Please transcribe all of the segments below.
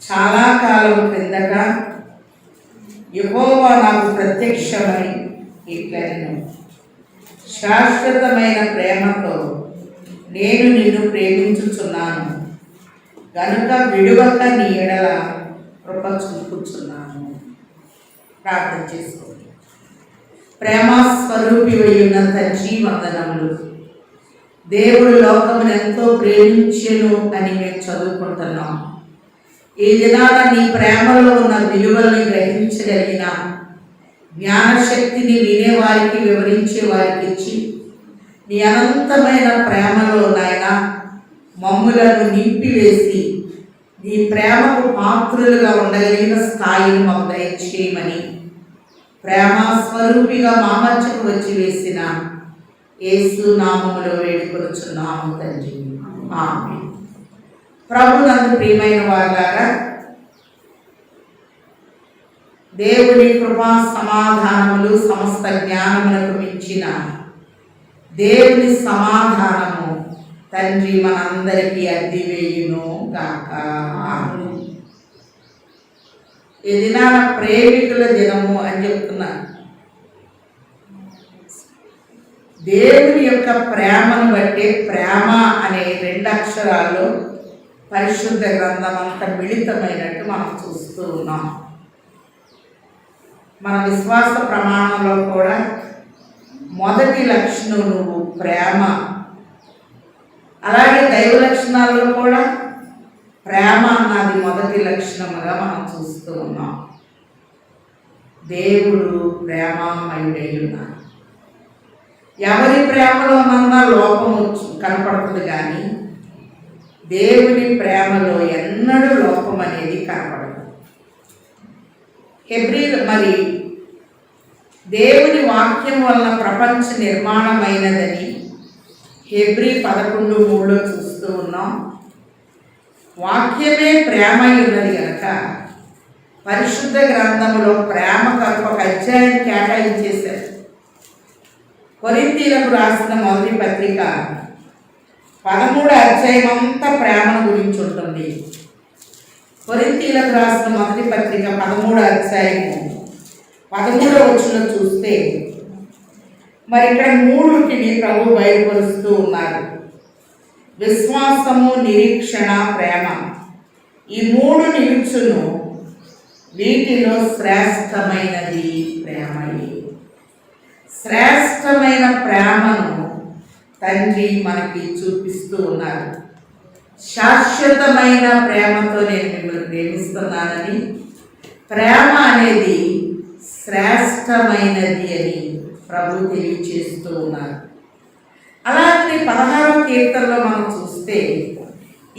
చాలా కాలం క్రిందట యెహోవా నాకు ప్రత్యక్షమై ఇట్లనెను, శాశ్వతమైన ప్రేమతో నేను నిన్ను ప్రేమించుచున్నాను గనుక విడువక నీ ఎడల కృప చూపుచున్నాను. ప్రార్థన చేసుకోండి. ప్రేమస్వరూపి అయిన తండ్రి వందనములు. దేవుడు లోకమును ఎంతో ప్రేమించెను అని మేము చదువుకుంటున్నాం. ఈ దినాన నీ ప్రేమలో ఉన్న విలువల్ని గ్రహించగలిగిన జ్ఞానశక్తిని వినేవారికి వివరించే వారికి ఇచ్చి నీ అనంతమైన ప్రేమలో నాయన మమ్ములను నింపివేసి నీ ప్రేమకు పాత్రులుగా ఉండగలిగిన స్థాయిని మాకు దయచేయమని ప్రేమస్వరూపిగా మా మధ్యకు వచ్చి వేసిన యేసు నామములో వేడుకొనుచున్నాము తండ్రి, ఆమేన్. ప్రభునందు ప్రియమైన వారులారా, దేవుని కృపా సమాధానములు సమస్త జ్ఞానములకు మించిన దేవుని సమాధానము తండ్రి మనందరికీ అద్దివేయును గాక. ఈ దినాన ప్రేమికుల దినము అని చెప్తున్నారు. దేవుని యొక్క ప్రేమను బట్టి ప్రేమ అనే 2 అక్షరాలు పరిశుద్ధ గ్రంథం అంతా మిళితమైనట్టు మనం చూస్తూ ఉన్నాం. మన విశ్వాస ప్రమాణంలో కూడా మొదటి లక్షణం నువ్వు ప్రేమ. అలాగే దైవ లక్షణాల్లో కూడా ప్రేమ అన్నది మొదటి లక్షణముగా మనం చూస్తూ ఉన్నాం. దేవుడు ప్రేమమయుడై ఉన్నాడు. ఎవరి ప్రేమలోనన్నా లోపం కనపడుతుంది, కానీ దేవుని ప్రేమలో ఎన్నడూ లోపం అనేది కనపడదు. హెబ్రీలు మరి దేవుని వాక్యం వలన ప్రపంచ నిర్మాణమైనదని హెబ్రీ 11:3 చూస్తూ ఉన్నాం. వాక్యమే ప్రేమ ఉన్నది కనుక పరిశుద్ధ గ్రంథంలో ప్రేమ కొరకు ఒక అధ్యాయాన్ని కేటాయించేశారు. కొరింథీయులకు రాసిన మొదటి పత్రిక 13వ అధ్యాయం అంతా ప్రేమను గురించి ఉంటుంది. కొరింథీయులకు రాసిన మొదటి పత్రిక 13వ అధ్యాయము 13వ వచనం చూస్తే మరి ఇక్కడ 3టిని ప్రభు బయలుపరుస్తూ ఉన్నారు. విశ్వాసము, నిరీక్షణ, ప్రేమ. ఈ 3 నిలుచును, వీటిలో శ్రేష్టమైనది ప్రేమయే. శ్రేష్టమైన ప్రేమను తండ్రి మనకి చూపిస్తూ ఉన్నారు. శాశ్వతమైన ప్రేమతో నేను మిమ్మల్ని ప్రేమిస్తున్నానని, ప్రేమ అనేది శ్రేష్టమైనది అని ప్రభు తెలియచేస్తూ ఉన్నారు. అలాగే 16వ కీర్తనలో మనం చూస్తే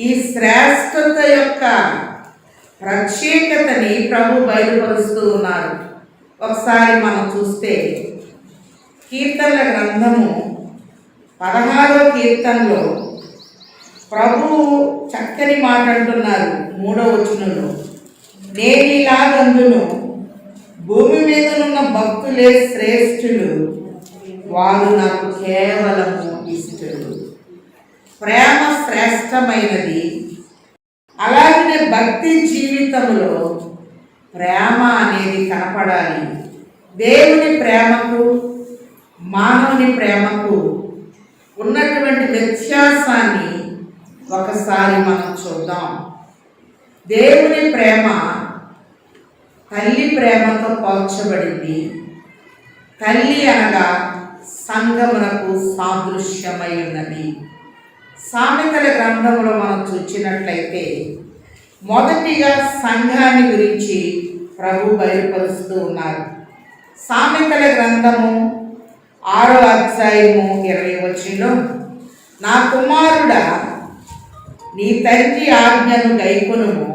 ఈ శ్రేష్టత యొక్క ప్రత్యేకతని ప్రభు బయలుపరుస్తూ ఉన్నారు. ఒకసారి మనం చూస్తే కీర్తనల గ్రంథము 16వ కీర్తనలో ప్రభువు చక్కని మాట అంటున్నారు. 3వ వచనంలో, నేనిలాగందును, భూమి మీదనున్న భక్తులే శ్రేష్ఠులు, వారు నాకు కేవలము ఇష్టలు. ప్రేమ శ్రేష్టమైనది. అలాగే భక్తి జీవితంలో ప్రేమ అనేది కనపడాలి. దేవుని ప్రేమకు మానవుని ప్రేమకు ఉన్నటువంటి వ్యత్యాసాన్ని ఒకసారి మనం చూద్దాం. దేవుని ప్రేమ తల్లి ప్రేమతో పోల్చబడింది. తల్లి అనగా సంఘమునకు సాదృశ్యమై ఉన్నది. సామెతల గ్రంథంలో మనం చూసినట్లయితే మొదటిగా సంఘాన్ని గురించి ప్రభు బయలుపరుస్తూ ఉన్నారు. సామెతల గ్రంథము 6వ అధ్యాయము 20వ వచనంలో, నా కుమారుడా, నీ తండ్రి ఆజ్ఞను గైకొనుము,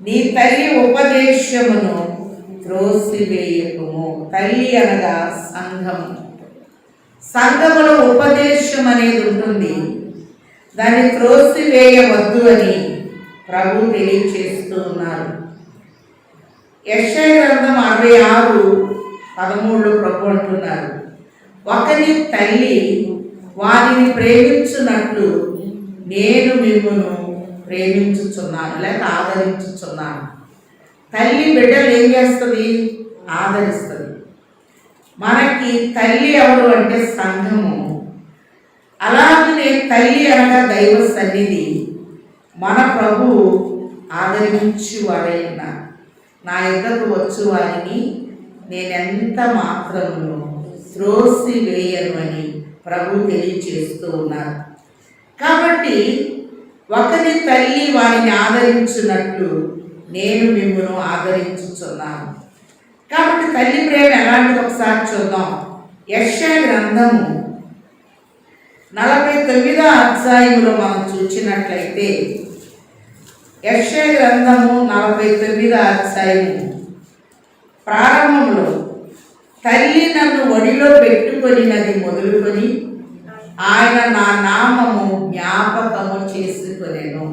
నీ తల్లి ఉపదేశమును త్రోసివేయకుము. తల్లి అనగా సంఘము. సంఘములో ఉపదేశం అనేది ఉంటుంది, దాన్ని త్రోసివేయవద్దు అని ప్రభు తెలియచేస్తూ ఉన్నారు. యెషయా గ్రంథం 66:13 ప్రభు అంటున్నారు, ఒకని తల్లి వారిని ప్రేమించున్నట్లు నేను మిమ్మును ప్రేమించుచున్నాను లేక ఆదరించుచున్నాను. తల్లి బిడ్డలు ఏం చేస్తుంది? ఆదరిస్తుంది. మనకి తల్లి ఎవరు అంటే సంఘము. అలాగనే తల్లి అనగా దైవ సన్నిధి. మన ప్రభు ఆదరించువాడై ఉన్నారు. నా యొద్దకు వచ్చు వారిని నేనెంత మాత్రమును త్రోసి వేయను అని ప్రభు తెలియచేస్తూ ఉన్నారు. కాబట్టి ఒకరి తల్లి వారిని ఆదరించున్నట్లు నేను మిమ్మల్ని ఆదరించుచున్నాను. కాబట్టి తల్లి ప్రేమ ఎలాంటిది ఒకసారి చూద్దాం. యెషయా గ్రంథము 49వ అధ్యాయములో మనం చూసినట్లయితే, యెషయా గ్రంథము 49వ అధ్యాయము ప్రారంభంలో తల్లి నన్ను ఒడిలో పెట్టుకొనినది మొదలుకొని ఆయన నా నామము జ్ఞాపకము చేసుకొనెను.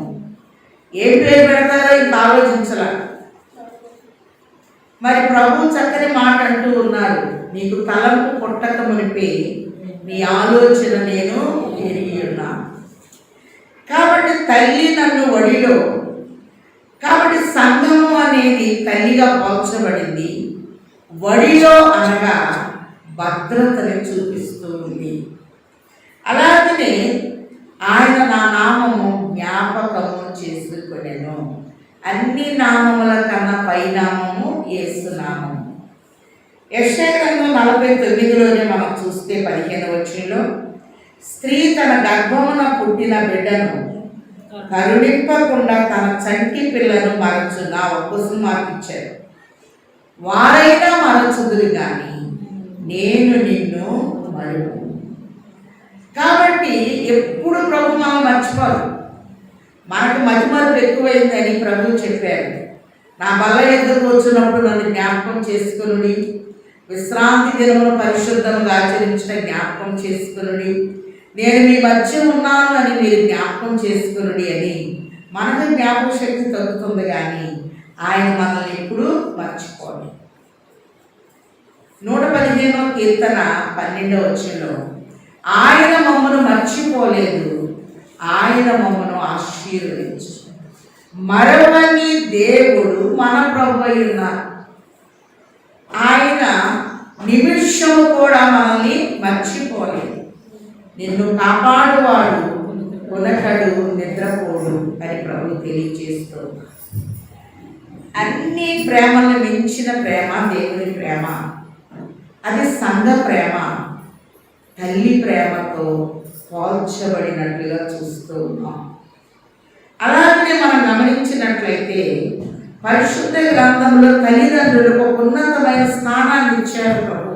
ఏ పేరు పెడతారో ఇంత ఆలోచించాల. మరి ప్రభు చక్కని మాట అంటూ ఉన్నారు, నీకు తలంపు పుట్టక మునిపే నీ ఆలోచన నేను ఎరిగి ఉన్నాను. కాబట్టి తల్లి నన్ను ఒడిలో, కాబట్టి సంఘము అనేది తల్లిగా పోల్చబడింది. ఒడిలో అనగా భద్రతని చూపిస్తూ ఉంది. అలాగనే ఆయన నా నామము జ్ఞాపకము చేసుకొనెను. అన్ని నామముల కన్నా పైనామము యేసు నామము. యెషయా గ్రంథం 49లోనే మనం చూస్తే 15వ వచనంలో, స్త్రీ తన గర్భమున పుట్టిన బిడ్డను కరుణింపకుండా తన చంటి పిల్లను మరచున. ఒక్కసు మార్పిచ్చారు. వారైనా మరచుదురు కానీ నేను నిన్ను మరువు. కాబట్టి ఎప్పుడు ప్రభు మనం మర్చిపోరు. మనకు మతిమరుపు ఎక్కువైందని ప్రభు చెప్పారు. నా బల్ల ఎదురు వచ్చినప్పుడు నన్ను జ్ఞాపకం చేసుకుని, విశ్రాంతి దినమును పరిశుద్ధంగా ఆచరించిన జ్ఞాపకం చేసుకుని, నేను మీ మధ్య ఉన్నాను అని మీరు జ్ఞాపకం చేసుకుని అని మనకు జ్ఞాపక శక్తి తగ్గుతుంది, కానీ ఆయన మనల్ని ఎప్పుడు మర్చిపోడు. 115వ కీర్తన 12వ వచనంలో, ఆయన మమ్మను మర్చిపోలేదు, ఆయన మమ్మను ఆశీర్వదించు. మరవని దేవుడు మన ప్రభు అయి ఉన్నారు. ఆయన నిమిషము కూడా మనల్ని మర్చిపోలేదు. నిన్ను కాపాడువాడు కొనకడు నిద్రపోడు అని ప్రభు తెలియజేస్తూ, అన్ని ప్రేమలను మించిన ప్రేమ దేవుని ప్రేమ. అది సంఘ ప్రేమ. తల్లి ప్రేమతో పోల్చబడినట్లుగా చూస్తూ ఉన్నాం. అలాగే మనం గమనించినట్లయితే పరిశుద్ధ గ్రంథంలో తల్లిదండ్రులకు ఒక ఉన్నతమైన స్థానాన్ని ఇచ్చారు ప్రభు.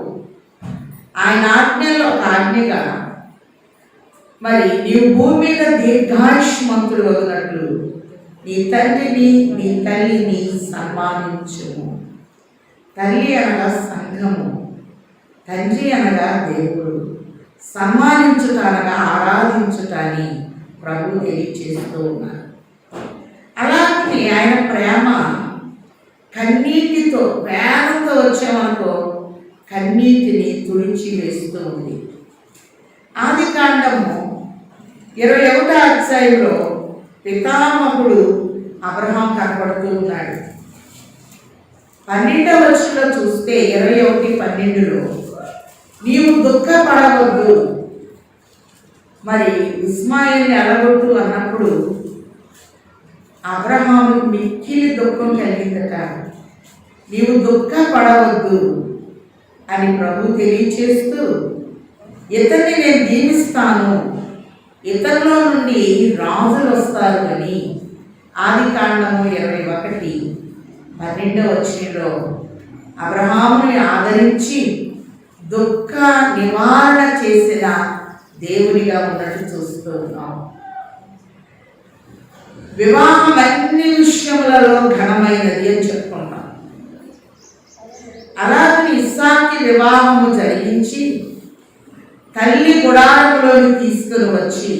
ఆయన ఆజ్ఞలో ఒక ఆజ్ఞగా, మరి నీవు భూమి మీద దీర్ఘాయుష్మంతుడు వదినట్లు నీ తండ్రిని నీ తల్లిని సన్మానించుము. తల్లి అనగా సంఘము, తండ్రి అనగా దేవుడు. సన్మానించుట అనగా ఆరాధించుటని ప్రభు తెలియచేస్తూ ఉన్నారు. అలాగే ఆయన ప్రేమ కన్నీటితో, ప్రేమతో వచ్చామనుకో కన్నీటిని తుడిచి వేస్తూ ఉంది. ఆదికాండము 21వ అధ్యాయంలో పితామహుడు అబ్రహాం కనపడుతూ ఉన్నాడు. 12వ వచనంలో చూస్తే 21:12లో, నీవు దుఃఖపడవద్దు, మరి ఇస్మాయిల్ని అలగొట్టు అన్నప్పుడు అబ్రహాము మిక్కిలి దుఃఖం కలిగిందట. నీవు దుఃఖపడవద్దు అని ప్రభు తెలియచేస్తూ, ఇతన్ని నేను దీవిస్తాను, ఇతనిలో నుండి రాజులు వస్తారు అని ఆదికాండము 21:12వ వచనంలో అబ్రహాముని ఆదరించి దుఃఖ నివారణ చేసిన దేవునిగా ఉన్నట్టు చూస్తూ ఉన్నాం. వివాహం అన్ని విషయములలో ఘనమైనది అని చెప్పుకుంటాం. అలాగే ఇస్సాకి వివాహము జరిగించి తల్లి గుడారములోని తీసుకుని వచ్చి,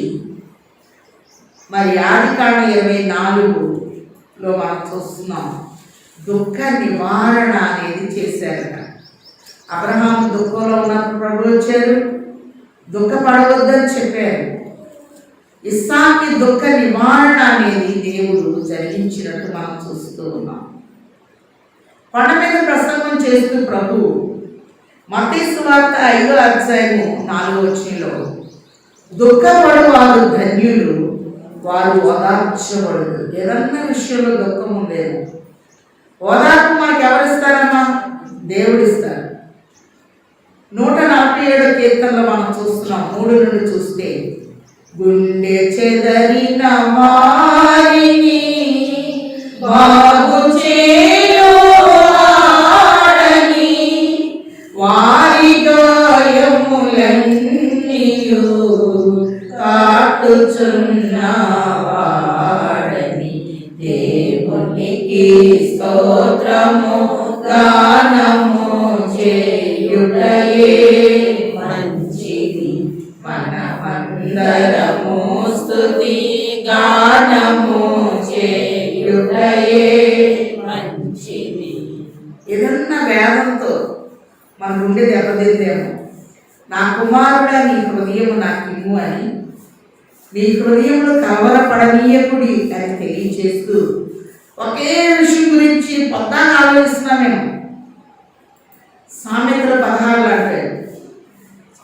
మరి ఆదికాండం 24లో మనం చూస్తున్నాం, దుఃఖ నివారణ అనేది చేశారట. అబ్రహాము దుఃఖంలో ఉన్నప్పుడు ప్రభు వచ్చారు, దుఃఖపడవద్దని చెప్పారు. ఇస్సాకి దుఃఖ నివారణ అనేది దేవుడు జరిగించినట్టు మనం చూస్తూ ఉన్నాం. కొండ మీద ప్రసంగం చేస్తూ ప్రభు మత్తయి సువార్త 5వ అధ్యాయము 4వ వచనంలో దుఃఖపడు వారు ధన్యులు, వారు ఓదార్చబడుదు. ఏదన్నా విషయంలో దుఃఖం ఉందేమో ఓదార్పు మనకు ఎవరిస్తారమ్మా? దేవుడిస్తారు. 147వ కీర్తనలో మనం చూస్తున్నాం 3 నుండి చూస్తే, గుండె చెదరిన వారిని బాగు చేయువాడని, వారి గాయములన్నీయు కాటుచున్నవాడని, దేవునికి స్తోత్రము గానము చేయుటయే మంచిది. మనమందరము స్తుతి గానము చేయుటయే మంచిది. ఏదన్నా వేదంతో మన గుండె దెబ్బతిందేమో, నా కుమారుడా నీ హృదయము నాకు ఇమ్ము అని, నీ హృదయంలో కలవరపడనీయకుడి అని తెలియచేస్తూ ఒకే విషయం గురించి పొద్దాన్ని ఆలోచిస్తున్నామేమో. సామెతలు 16 అంటాడు,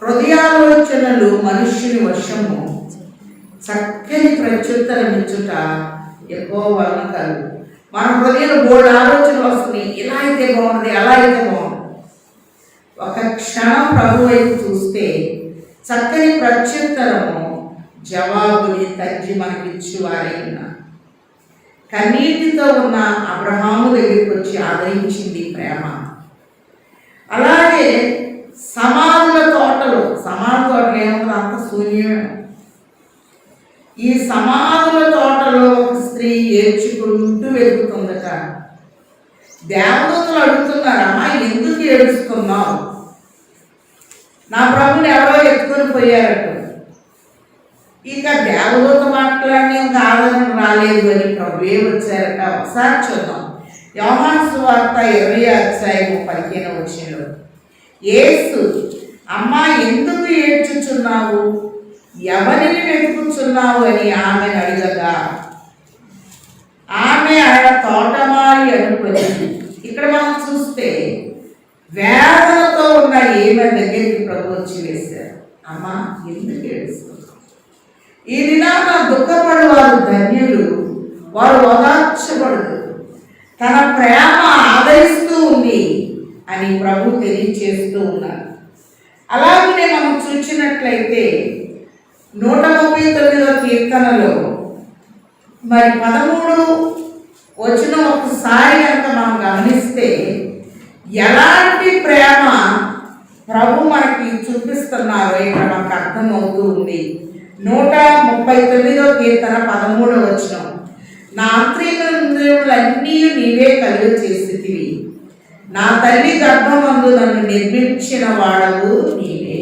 హృదయాలోచనలు మనుష్యుని వశము, చక్కని ప్రత్యుత్తరం ఇచ్చుట యెహోవా వలన కలుగు. మన హృదయంలో బోల్డ్ ఆలోచనలు వస్తున్నాయి, ఇలా అయితే బాగుంది, అలా అయితే బాగుంది. ఒక క్షణం ప్రభు వైపు చూస్తే చక్కని ప్రత్యుత్తరము, జవాబుని తండ్రి మనకిచ్చువారై ఉన్నారు. కన్నీటితో ఉన్న అబ్రహాము దగ్గరికి వచ్చి ఆదరించింది ప్రేమ. అలాగే సమాధుల తోటలో ఏమన్నా అంత శూన్యమే. ఈ సమాధుల తోటలో ఒక స్త్రీ ఏడ్చుకుంటూ వెతుకుతుందట. దేవదూతలు అడుగుతున్నారు, అమ్మా ఎందుకు ఏడుస్తున్నావు? నా ప్రభుని ఎవరో ఎత్తుకొని పోయారట. ఇక దేవదూత మాట్లాడిన ఇంకా ఆదరణ రాలేదు అని ప్రభువే వచ్చారట. ఒకసారి చూద్దాం, యోహాను సువార్త 20వ అధ్యాయము 15వ వచనంలో, యేసు అమ్మా ఎందుకు ఏడ్చుచున్నావు, ఎవరిని వెతుకుచున్నావు అని ఆమెను అడగగా, ఆమె ఆయన తోటమాలి అనుకుని. ఇక్కడ మనం చూస్తే వేదనతో ఉన్న ఈమె దగ్గరికి ప్రభు వచ్చి వేశారు, అమ్మా ఎందుకు ఏడుస్తున్నావు? ఈ దినాన దుఃఖపడు వారు ధన్యులు, వారు ఓదార్చబడదు. తన ప్రేమ ఆదరిస్తూ ఉంది అని ప్రభు తెలియచేస్తూ ఉన్నారు. అలాగే మనం చూసినట్లయితే 139వ కీర్తనలో మరి 13 వచనం ఒకసారి కనుక మనం గమనిస్తే ఎలాంటి ప్రేమ ప్రభు మనకి చూపిస్తున్నారో ఇక్కడ మనకు అర్థమవుతూ ఉంది. 139వ కీర్తన 13వ వచనం, నా అంతరింద్రియములన్నీ నీవే కలుగ చేసితివి, నా తల్లి గర్భమందు నన్ను నిర్మించిన వాడవు నీవే.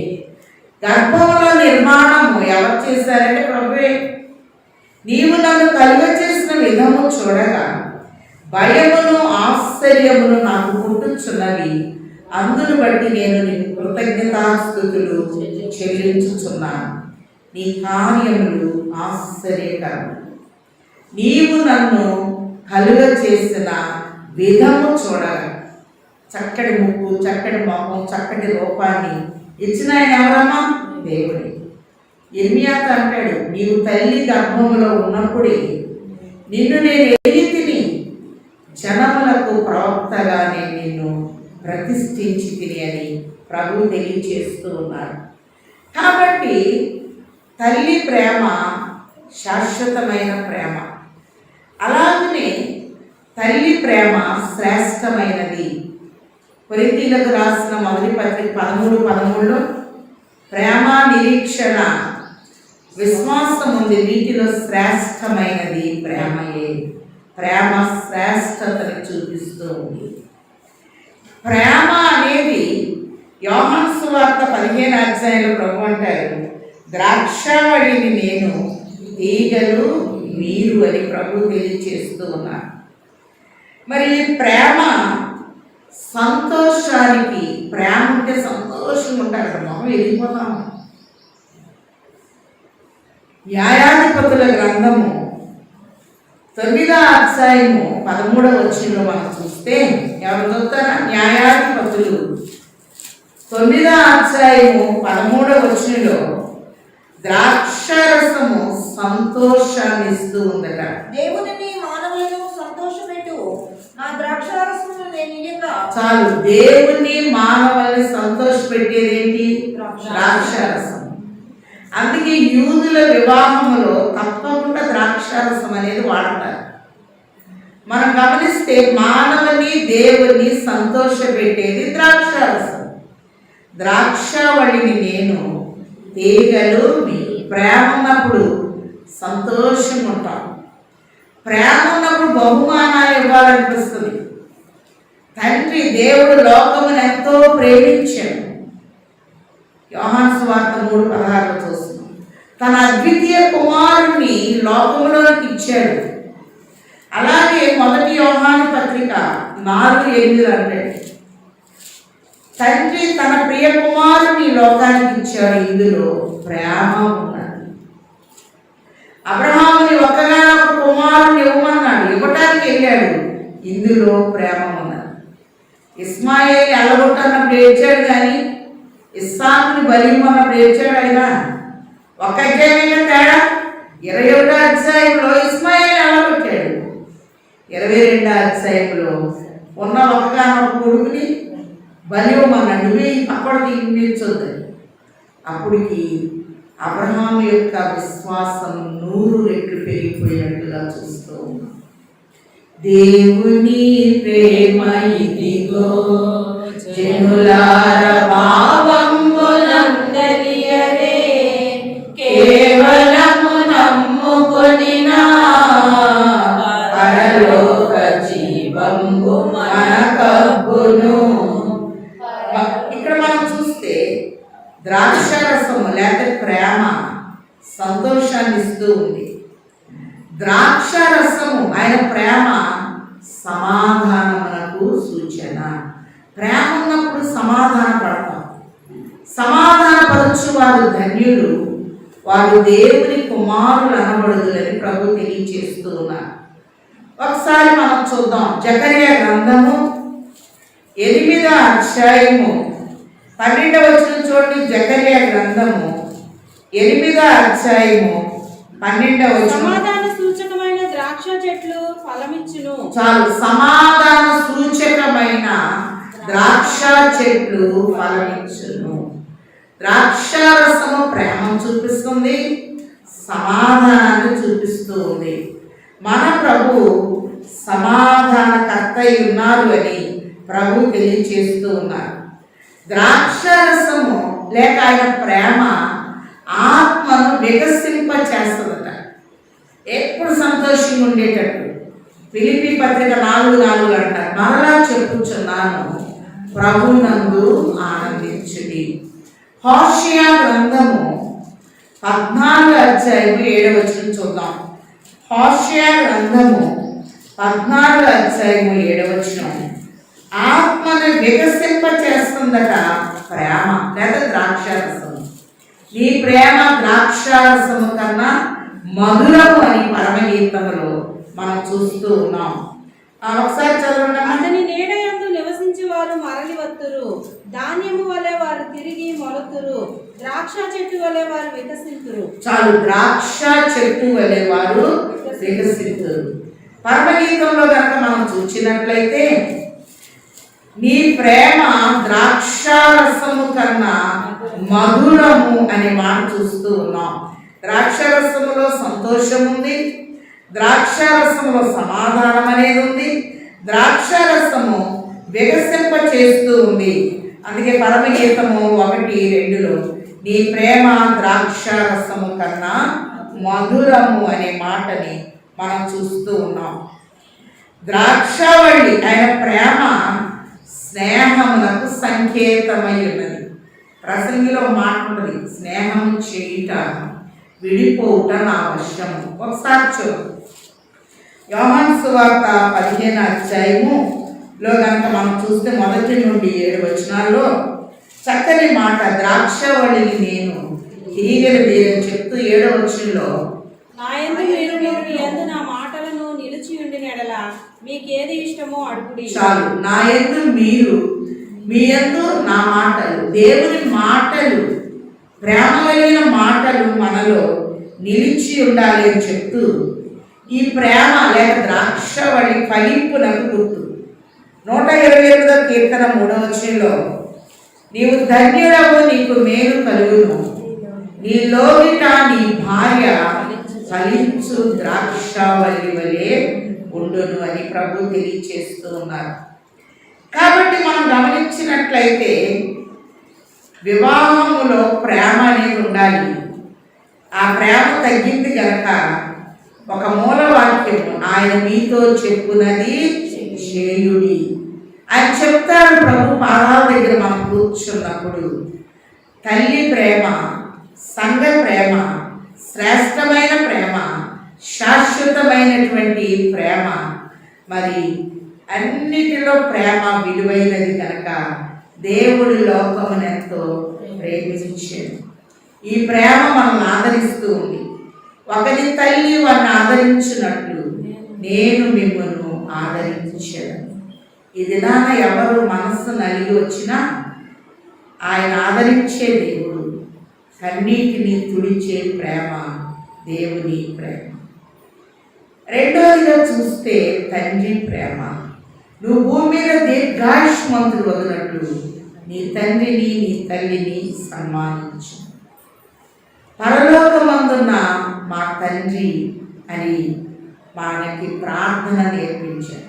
గర్భంలో నిర్మాణము ఎవరు చేశారంటే ప్రభువే. నీవు నన్ను కలుగ చేసిన విధము చూడగా భయమును ఆశ్చర్యమును నాకు పుట్టుచున్నవి, అందును బట్టి నేను నీకు కృతజ్ఞతాస్తుతులు చెల్లించుచున్నాను. నీ కార్యములు ఆశ్చర్యకరం, నీవు నన్ను కలుగ చేసిన విధము చూడగా. చక్కటి ముక్కు, చక్కటి మొహం, చక్కటి రూపాన్ని ఇచ్చిన ఆయన ఎవరమ్మా? దేవుడే. ఇర్మియాతో అంటాడు, నీవు తల్లి గర్భములో ఉన్నప్పుడే నిన్ను నేను ఎరిగితిని, జనములకు ప్రవక్తగా నేను నిన్ను ప్రతిష్ఠించి తిని అని ప్రభువు తెలియచేస్తూ ఉన్నాడు. కాబట్టి తల్లి ప్రేమ శాశ్వతమైన ప్రేమ. అలాగనే తల్లి ప్రేమ శ్రేష్టమైనది. కొరింథీయులకు రాసిన మొదటి పత్రిక 13:13లో ప్రేమ, నిరీక్షణ, విశ్వాసం ఉంది, వీటిలో శ్రేష్టమైనది ప్రేమయే. ప్రేమ శ్రేష్టతను చూపిస్తూ ఉంది. ప్రేమ అనేది యోహాను సువార్త 15వ అధ్యాయంలో ప్రభు అంటారు, ద్రాక్షావళిని నేను, తీగలు మీరు అని ప్రభు తెలియచేస్తూ ఉన్నారు. మరి ప్రేమ సంతోషానికి, ప్రేమ ఉంటే సంతోషంగా ఉంటారు. మొహం వెళ్ళిపోతాము. న్యాయాధిపతుల గ్రంథము 9వ అధ్యాయము 13వ వచనంలో మనం చూస్తే, ఎవరు చదువుతారా? న్యాయాధిపతులు 9వ అధ్యాయము 13వ వచనంలో ద్రాక్షారసము సంతోషాన్ని ఇస్తూ ఉందట. దేవునిని మానవులను సంతోషపెట్టు నా ద్రాక్షారసమును నేనియ్యగా. చాలు, దేవుని మానవుల్ని సంతోషపెట్టేది ఏంటి? ద్రాక్షారసం. అందుకే యూదుల వివాహంలో తప్పకుండా ద్రాక్షారసం అనేది వాడతారు. మనం గమనిస్తే మానవుని దేవుని సంతోషపెట్టేది ద్రాక్షారసం. ద్రాక్షావళిని నేను, తీగలు మీ. ప్రేమ ఉన్నప్పుడు సంతోషంగా ఉంటాం. ప్రేమ ఉన్నప్పుడు బహుమానాలు ఇవ్వాలనిపిస్తుంది. తండ్రి దేవుడు లోకమును ఎంతో ప్రేమించాడు. యోహాను సువార్త 3:16 చూస్తున్నాం. తన అద్వితీయ కుమారుణ్ణి లోకములోకి ఇచ్చాడు. అలాగే 1 యోహాను పత్రిక 4:8 అంటాడు, తండ్రి తన ప్రియ కుమారుని లోకానికి ఇచ్చాడు, ఇందులో ప్రేమ ఉన్నది. అబ్రహాముని ఒక్కగానొక్క కుమారుని ఇవ్వమన్నాడు, ఇవ్వటానికి వెళ్ళాడు, ఇందులో ప్రేమ ఉన్నది. ఇస్మాయిల్ని అల్లగొట్టన్నప్పుడు ఏడ్చాడు, కానీ ఇస్సాకుని బలిమన్నప్పుడు ఏడ్చాడు. ఆయన ఒక అధ్యాయంగా తేడా. 21వ అధ్యాయంలో ఇస్మాయిల్ని అల్లగొట్టాడు, 22వ అధ్యాయంలో ఉన్న ఒక్కగానొక్క కొడుకుని బలిమన్నాడు, నువ్వే అక్కడ నిల్చొద్దని. అప్పటికి అబ్రహాము యొక్క విశ్వాసం 100 రెట్లు పెరిగిపోయినట్టుగా చూస్తూ ఉన్నాం. దేవుని ప్రేమ ఇదిగో జనులార భావంబులందరియరే, కేవలము నమ్ముకొనినా పరలోక జీవంబు మనకబ్బును. ఇక్కడ మనం చూస్తే ద్రాక్షారసము లేక ప్రేమ సంతోషాన్ని ఇస్తూ ఉంది. ద్రాక్షారసము ఆయన ప్రేమ సమాధానమునకు సూచన. ప్రేమ ఉన్నప్పుడు సమాధాన పడతాం. సమాధానపరచు వారు ధన్యులు, వారు దేవుని కుమారులు అనబడుదులని ప్రభు తెలియచేస్తూ ఉన్నారు. ఒకసారి మనం చూద్దాం. జకర్యా గ్రంథము 8వ అధ్యాయము 12వ వచనం చూడండి. జకర్యా గ్రంథము 8వ అధ్యాయము 12వ వచనం. సమాధాన సూచకమైన ద్రాక్ష చెట్లు ఫలమిచ్చును. చాలు, సమాధాన సూచకమైన ద్రాక్ష చెట్లు ఫలమిచ్చును. ద్రాక్షారసము ప్రేమను చూపిస్తుంది, సమాధానాన్ని చూపిస్తూ ఉంది. మన ప్రభు సమాధానకర్త ఉన్నారు అని ప్రభు తెలియచేస్తూ ఉన్నారు. ద్రాక్షారసము లేక ఆయన ప్రేమ ఆత్మను వికసింప చేస్తుందట, ఎప్పుడు సంతోషంగా ఉండేటట్టు. ఫిలిప్పీ పత్రిక 4:4 అంటారు, మరలా చెప్పుచున్నాను ప్రభునందు ఆనందించుడి. హోషేయ గ్రంథము 14వ అధ్యాయము 7వ వచనం చూద్దాం. హోషేయ గ్రంథము 14వ అధ్యాయము 7వ వచనం. ఆత్మను వికసింప చేస్తుందట ప్రేమ లేదా ద్రాక్షారసము. ఈ ప్రేమ ద్రాక్షారసము కన్నా మధురము అని పరమగీతములో మనం చూస్తూ ఉన్నాం. ఒకసారి చదవండి. అతని నీడయందు నివసించి వారు మరలి వత్తురు, ధాన్యము వలె వారు తిరిగి మొలతురు, ద్రాక్ష చెట్టు వలె వారు వికసింతురు. చాలు, ద్రాక్ష చెట్టు వలె వారు వికసింతురు. పరమగీతంలో కనుక మనం చూసినట్లయితే నీ ప్రేమ ద్రాక్షారసము కన్నా మధురము అనే మాట చూస్తూ ఉన్నాం. ద్రాక్షారసములో సంతోషం ఉంది, ద్రాక్షారసములో సమాధానం అనేది ఉంది, ద్రాక్షారసము వికసింప చేస్తూ ఉంది. అందుకే పరమగీతము 1:2లో నీ ప్రేమ ద్రాక్షారసము కన్నా మధురము అనే మాటని మనం చూస్తూ ఉన్నాం. ద్రాక్షావళి ఆయన ప్రేమ స్నేహమునకు సంకేతమై ఉన్నది. ప్రసంగిలో మాట ఉన్నది, స్నేహం చేయుట విడిపోవుట నా వశము. ఒకసారి చూడు, యోహాను సువార్త 15వ అధ్యాయములో కనుక మనం చూస్తే 1 నుండి 7 వచనాల్లో చక్కని మాట, ద్రాక్షవళిని నేను, తీగలు తీరని చెప్తూ 7వ వచనంలో నా యందు మీరును మీ యందు నా మాటలను నిలిచి ఉండిన ఎడల మీకేది ఇష్టమో అడుగుడి. చాలు. నా యందు మీరు, మీ యందు నా మాటలు, దేవుని మాటలు, ప్రేమ కలిగిన మాటలు మనలో నిలిచి ఉండాలి అని చెప్తూ, ఈ ప్రేమ లేక ద్రాక్షవళి ఫలింపునకు గుర్తు. 128వ కీర్తన 3వ వచనంలో నీవు ధన్యుడవు, నీకు మేలు కలుగును, నీ లోగిట నీ భార్య ఫలించు ద్రాక్షవల్లి వలె ఉండును అని ప్రభు తెలియచేస్తూ ఉన్నారు. కాబట్టి మనం గమనించినట్లయితే వివాహములో ప్రేమ అనేది ఉండాలి. ఆ ప్రేమ తగ్గింది కనుక ఒక మూలవాక్యము, ఆయన మీతో చెప్పునది చేయుడి అని చెప్తాడు ప్రభు పాదాల దగ్గర మనం కూర్చున్నప్పుడు. తల్లి ప్రేమ, సంఘ ప్రేమ, శ్రేష్టమైన ప్రేమ, శాశ్వతమైనటువంటి ప్రేమ, మరి అన్నిటిలో ప్రేమ విలువైనది కనుక దేవుడు లోకమునెంతో ప్రేమించాడు. ఈ ప్రేమ మనల్ని ఆదరిస్తూ ఉంది. ఒకరి తల్లి వారిని ఆదరించినట్లు నేను మిమ్మల్ని ఆదరించాను. ఈ దినాన ఎవరు మనస్సు నలిగి వచ్చినా ఆయన ఆదరించే దేవుడు. కన్నీటిని తుడిచే ప్రేమ దేవుని ప్రేమ. రెండోదిగా చూస్తే తండ్రి ప్రేమ. నువ్వు భూమి మీద దీర్ఘాయుష్మంతులు వదినట్లు నీ తండ్రిని నీ తల్లిని సన్మానించు. పరలోకమందున్న మా తండ్రి అని మనకి ప్రార్థన నేర్పించారు.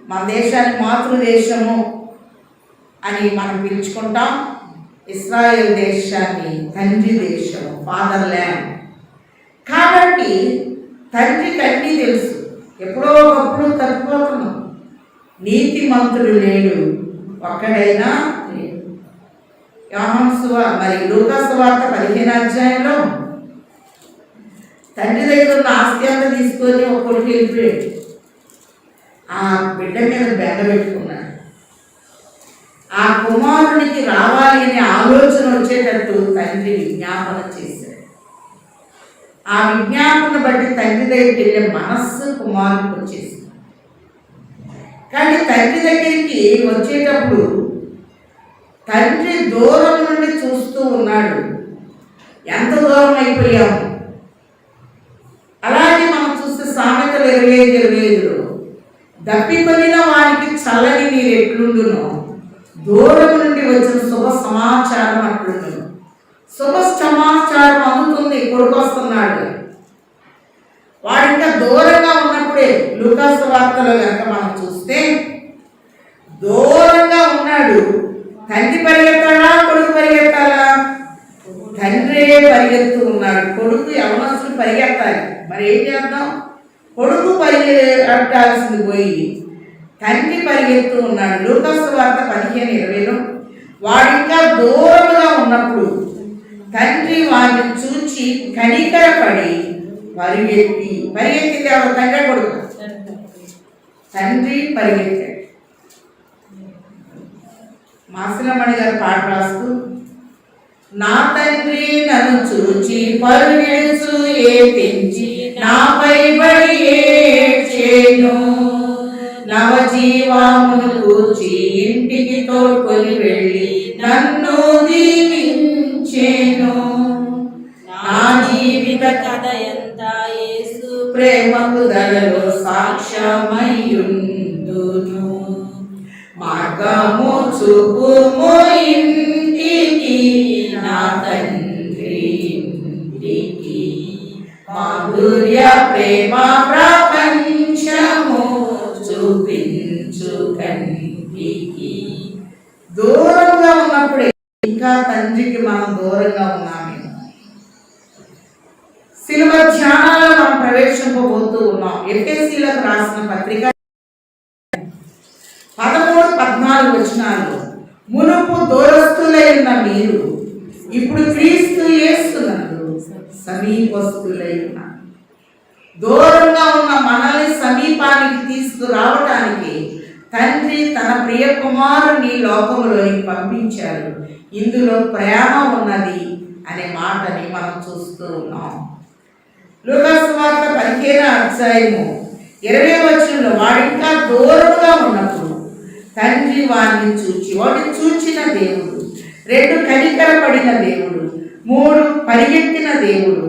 మన దేశాన్ని మాతృదేశము అని మనం పిలుచుకుంటాం. ఇస్రాయేల్ దేశాన్ని తండ్రి దేశం, ఫాదర్ ల్యాండ్. కాబట్టి తండ్రికి అన్నీ తెలుసు. ఎప్పుడో ఒకప్పుడు తప్పిపోతున్నాం. నీతిమంతుడు లేడు, ఒక్కడైనా లేడు. మరి లూకా సువార్త 15వ అధ్యాయంలో తండ్రి దగ్గర ఉన్న ఆస్తి అంతా తీసుకొని ఒక కొడుకు వెళ్ళిపోయాడు. ఆ బిడ్డ మీద బెండ పెట్టుకున్నాడు. ఆ కుమారునికి రావాలి అనే ఆలోచన వచ్చేటట్టు తండ్రి విజ్ఞాపన చేశాడు. ఆ విజ్ఞాపన బట్టి తండ్రి దగ్గరికి వెళ్ళే మనస్సు కుమారునికి వచ్చేసింది. కానీ తండ్రి దగ్గరికి వచ్చేటప్పుడు తండ్రి దూరం నుండి చూస్తూ ఉన్నాడు. ఎంత దూరం అయిపోయాము. అలాగే మనం చూస్తే సామెతలు 25:25లో దప్పికొనిన వారికి చల్లని నీరు ఎట్లుండునో దూరం నుండి వచ్చిన శుభ సమాచారం అట్లుండును. శుభ సమాచారం అందుతుంది, కొడుకు వస్తున్నాడు. వాడు ఇంకా దూరంగా ఉన్నప్పుడే లూకా సువార్తలో కనుక మనం చూస్తే దూరంగా ఉన్నాడు. తండ్రి పరిగెత్తాడా, కొడుకు పరిగెత్తాలా? తండ్రే పరిగెత్తు ఉన్నాడు. కొడుకు యవనస్తులు పరిగెత్తాలి. మరి ఏం చేద్దాం? కొడుకు పరిగెట్టాల్సింది పోయి తండ్రి పరిగెత్తు ఉన్నాడు. లూకా సువార్త 15:20లో వాడు ఇంకా దూరంగా ఉన్నప్పుడు తండ్రి వాడిని చూచి కనికరపడి పరిగెత్తింది ఎవరు? తండ్రి కొడుకు? తండ్రి పరిగెత్తాడు. మాసిలమణి గారు పాట రాస్తూ నా తండ్రి నన్ను చూచి పరుగెడుచు ఏడ్చి నాపై పడి ఏడ్చెను, నవజీవమును కూర్చి ఇంటికి తోడ్కొని వెళ్ళి నన్ను దీవించెను. నా జీవిత కథ ఎంత యేసు ప్రేమకు ధరలో సాక్ష్యమయ్యుండును. మార్గము చూపుము ఇంటికి, నా తండ్రి ఇంటికి, మాధుర్య ప్రేమ ప్రపంచము చూపించు కంటికి. దూరంగా ఉన్నప్పుడే ఇంకా తండ్రికి మనం దూరంగా ఉన్నామే. శిలువ ధ్యానాల్లో మనం ప్రవేశింపబోతూ ఉన్నాం. ఎఫెసీయులకు రాసిన పత్రిక 13-14 వచనాల్లో మునుపు దూరస్తులై ఉన్న మీరు ఇప్పుడు క్రీస్తు యేసునందు సమీపస్తులై ఉన్నారు. దూరంగా ఉన్న మనల్ని సమీపానికి తీసుకురావటానికి తండ్రి తన ప్రియ కుమారుని లోకములోకి పంపించారు. ఇందులో ప్రేమ ఉన్నది, అనే మాటని మనం చూస్తూ ఉన్నాం. లూకా సువార్త 15వ అధ్యాయము 20వ వచనంలో వాడు ఇంకా దూరముగా ఉన్నప్పుడు తండ్రి వాడిని చూచిన దేవుడు, 2 కనికరపడిన దేవుడు, 3 పరిగెత్తిన దేవుడు,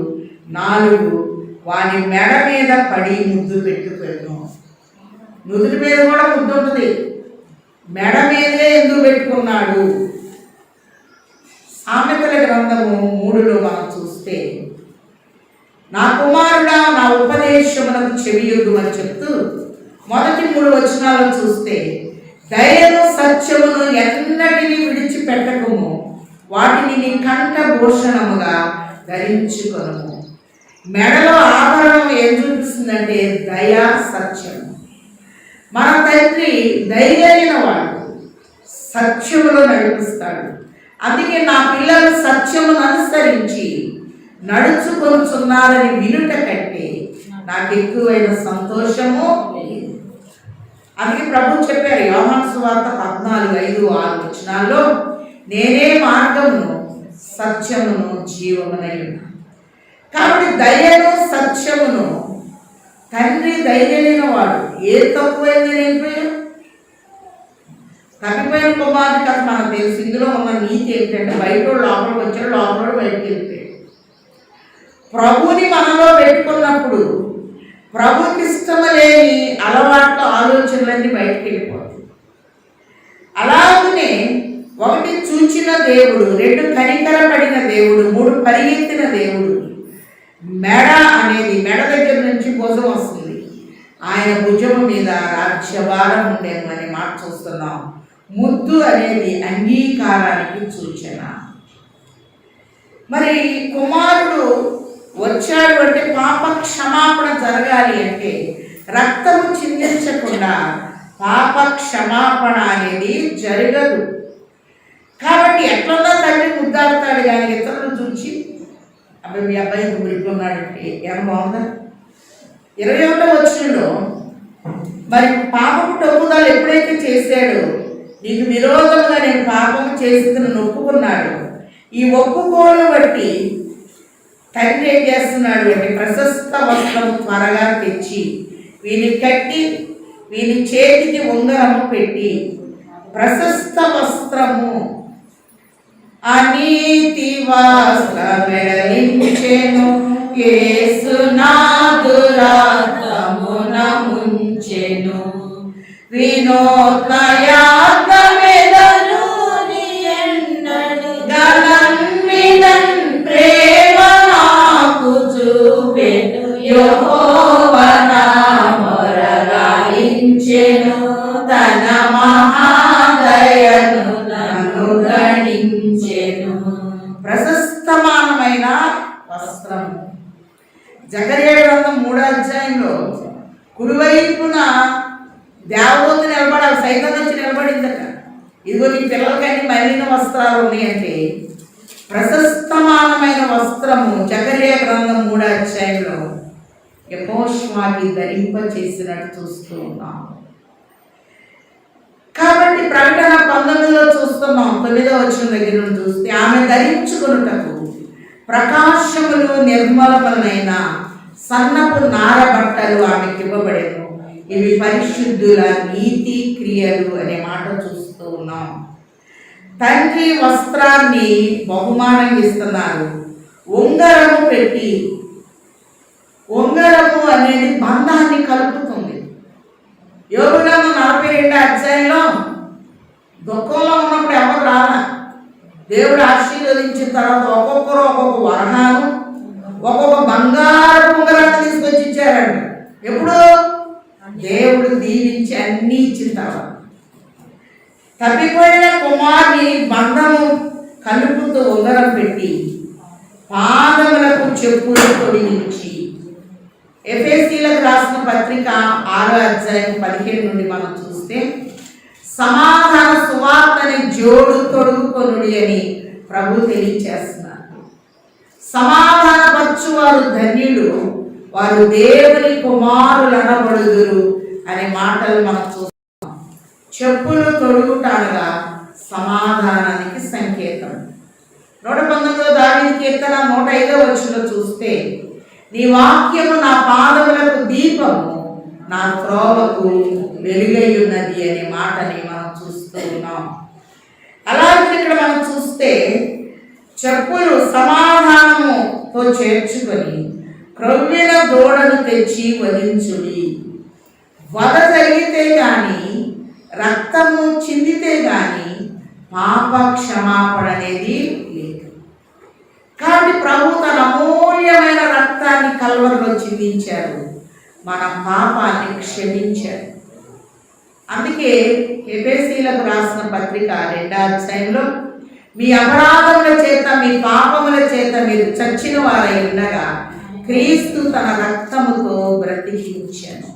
4 వాని మెడ మీద పడి ముద్దు పెట్టుకోను. నుదుటి మీద కూడా ముద్దు ఉంటుంది, మెడ మీదే ఎందుకు పెట్టుకున్నాడు? సామెతల గ్రంథము 3లో మనం చూస్తే, నా కుమారుడా నా ఉపదేశమునకు చెవియొద్దు అని చెప్తూ మొదటి 3 వచనాలను చూస్తే, దయను సత్యమును ఎన్నటినీ విడిచిపెట్టకము, వాటిని నీ కంఠ భూషణముగా ధరించుకొనుము. మెడలో ఆభరణం ఏం చూపిస్తుందంటే దయ, సత్యము. మన తండ్రి దయగలిగిన వాడు, సత్యములో నడిపిస్తాడు. అందుకే నా పిల్లలు సత్యమును అనుసరించి నడుచుకొనుచున్నారని వినుట కంటే నాకు ఎక్కువైన సంతోషము లేదు. అందుకే ప్రభు చెప్పారు యోహాను సువార్త 14:5-6 వచనాల్లో, నేనే మార్గమును సత్యమును జీవమునై ఉన్నాను. కాబట్టి దయను సత్యమును తండ్రి దయగలిగిన వాడు. ఏ తక్కువైందని వెళ్ళిపోయాడు? తప్పిపోయిన కుమారుడి కథ మనకు తెలుసు. ఇందులో ఉన్న నీతి ఏంటంటే బయట లోపలికి వచ్చాడు, లోపల బయటకు వెళ్ళిపోయాడు. ప్రభుని మనలో పెట్టుకున్నప్పుడు ప్రభుకి ఇష్టము లేని అలవాట్ల ఆలోచనలన్నీ బయటకు వెళ్ళిపోతాయి. అలాగనే 1 చూచిన దేవుడు, 2 కనికరపడిన దేవుడు, 3 పరిగెత్తిన దేవుడు. మెడ అనేది మెడ దగ్గర నుంచి భుజం వస్తుంది. ఆయన భుజము మీద రాజ్యభారం ఉండేది అనే మాట చూస్తున్నాం. ముద్దు అనేది అంగీకారానికి సూచన. మరి కుమారుడు వచ్చాడు అంటే పాప క్షమాపణ జరగాలి అంటే రక్తము చిందించకుండా పాప క్షమాపణ అనేది జరగదు. కాబట్టి ఎట్లన్నా తండ్రి ముద్దాడుతాడు కానీ ఇతరులు చూసి అబ్బాయి మీ అబ్బాయి ఎందుకు మురికున్నాడంటే ఏమో బాగుందా? 21వ వచనంలో మరి పాపపు తప్పుదాలు ఎప్పుడైతే చేశాడో నీకు విరోధంగా నేను పాపము చేసిందని ఒప్పుకున్నాడు. ఈ ఒప్పుకోలు బట్టి తండ్రి ఏం చేస్తున్నాడు అంటే ప్రశస్త వస్త్రం త్వరగా తెచ్చి వీని కట్టి వీని చేతికి ఉంగరము పెట్టి ప్రశస్త వస్త్రము అనీతి వస్త్రమెడలించెను యేసునాథు రక్తమున ముంచెను వినూత్న యాత్రమెదను నియన్నడు గణన్విదన్ ప్రేమ నాకు చూపెను యెహోవా నా మొరలాలించెను తన మహాదయను నన్ను గణించెను. ప్రశస్తమానమైన వస్త్రము. జకర్యా గ్రంథం 3వ అధ్యాయంలో కుడివైపున దేవదూత నిలబడాలి, సైతం వచ్చి నిలబడిందట. ఇదిగో నీ పిల్లలకన్నీ మలిన వస్త్రాలు ఉన్నాయంటే ప్రశస్తమానమైన వస్త్రము జకర్యా గ్రంథం 3వ అధ్యాయంలో యెహోషువకి ధరింప చేసినట్టు చూస్తూ ఉన్నాం. కాబట్టి ప్రకటన 19లో చూస్తున్నాం, 9వ వచనం దగ్గర నుండి చూస్తే ఆమె ధరించుకొనుటకు ప్రకాశములు నిర్మలములైన సన్నపు నార బట్టలు ఆమెకి ఇవ్వబడేను. ఇవి పరిశుద్ధుల నీతి క్రియలు అనే మాట చూస్తూ ఉన్నాం. తండ్రి వస్త్రాన్ని బహుమానంగా ఇస్తున్నారు. ఉంగరము పెట్టి, ఉంగరము అనేది బంధాన్ని కలుపుతుంది. యోబు గ్రంథం 42వ అధ్యాయంలో దుఃఖంలో ఉన్నప్పుడు ఎవరు రాలా, దేవుడు ఆశీర్వదించిన తర్వాత ఒక్కొక్కరు ఒక్కొక్క వరహాలు ఒక్కొక్క బంగారు ఉంగరాన్ని తీసుకొచ్చి ఇచ్చారండి. ఎప్పుడు దేవుడు దీవించి అన్నీ ఇచ్చిన తర్వాత తప్పిపోయిన కుమారుని బంధము కలుపుతూ ఉంగరం పెట్టి పాదములకు చెప్పులు తొడిగించి. ఎఫెసీలకు రాసిన పత్రిక 6వ అధ్యాయం 15 నుండి మనం చూస్తే సమాధాన సువార్తని జోడు తొడుగుకొనుడి అని ప్రభు తెలియచేస్తున్నారు. సమాధానపరచువారు ధన్యులు, వారు దేవుని కుమారులు అనబడుదురు అనే మాటలు మనం చూస్తాం. చెప్పులు తొడుగుట అనగా సమాధానానికి సంకేతం. 119 దావీదు కీర్తన 105 చూస్తే, నీ వాక్యము నా పాదములకు దీపము, నా త్రోవకు వెలుగై ఉన్నది అనే మాటని మనం చూస్తూ ఉన్నాం. అలాగే ఇక్కడ మనం చూస్తే, చెప్పులు సమాధానముతో చేర్చుకొని క్రొవ్విన దూడను తెచ్చి వధించుడి. వధ జరిగితే గాని, రక్తము చిందితే గాని పాప క్షమాపణ అనేది లేదు. కాబట్టి ప్రభు తన అమూల్యమైన రక్తాన్ని కల్వరిలో చిందించారు, మన పాపాన్ని క్షమించారు. అందుకే ఎఫెసీయులకు రాసిన పత్రిక 2వ అధ్యాయంలో, మీ అపరాధముల చేత మీ పాపముల చేత మీరు చచ్చిన వారై ఉండగా క్రీస్తు తన రక్తముతో బ్రతికించాను.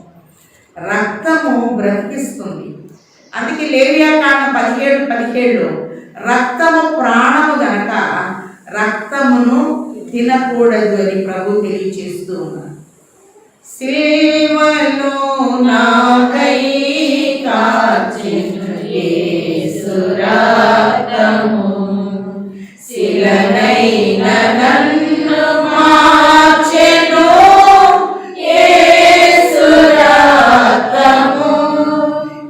రక్తము బ్రతికిస్తుంది. అందుకే లేవియాకాండం 17:17 రక్తము ప్రాణము గనక రక్తమును తినకూడదు అని ప్రభు తెలియజేస్తూ ఉన్నారు. సిలువలో నాకై కార్చెను యేసు రక్తము, శిలనైన నన్ను మార్చెను యేసు రక్తము,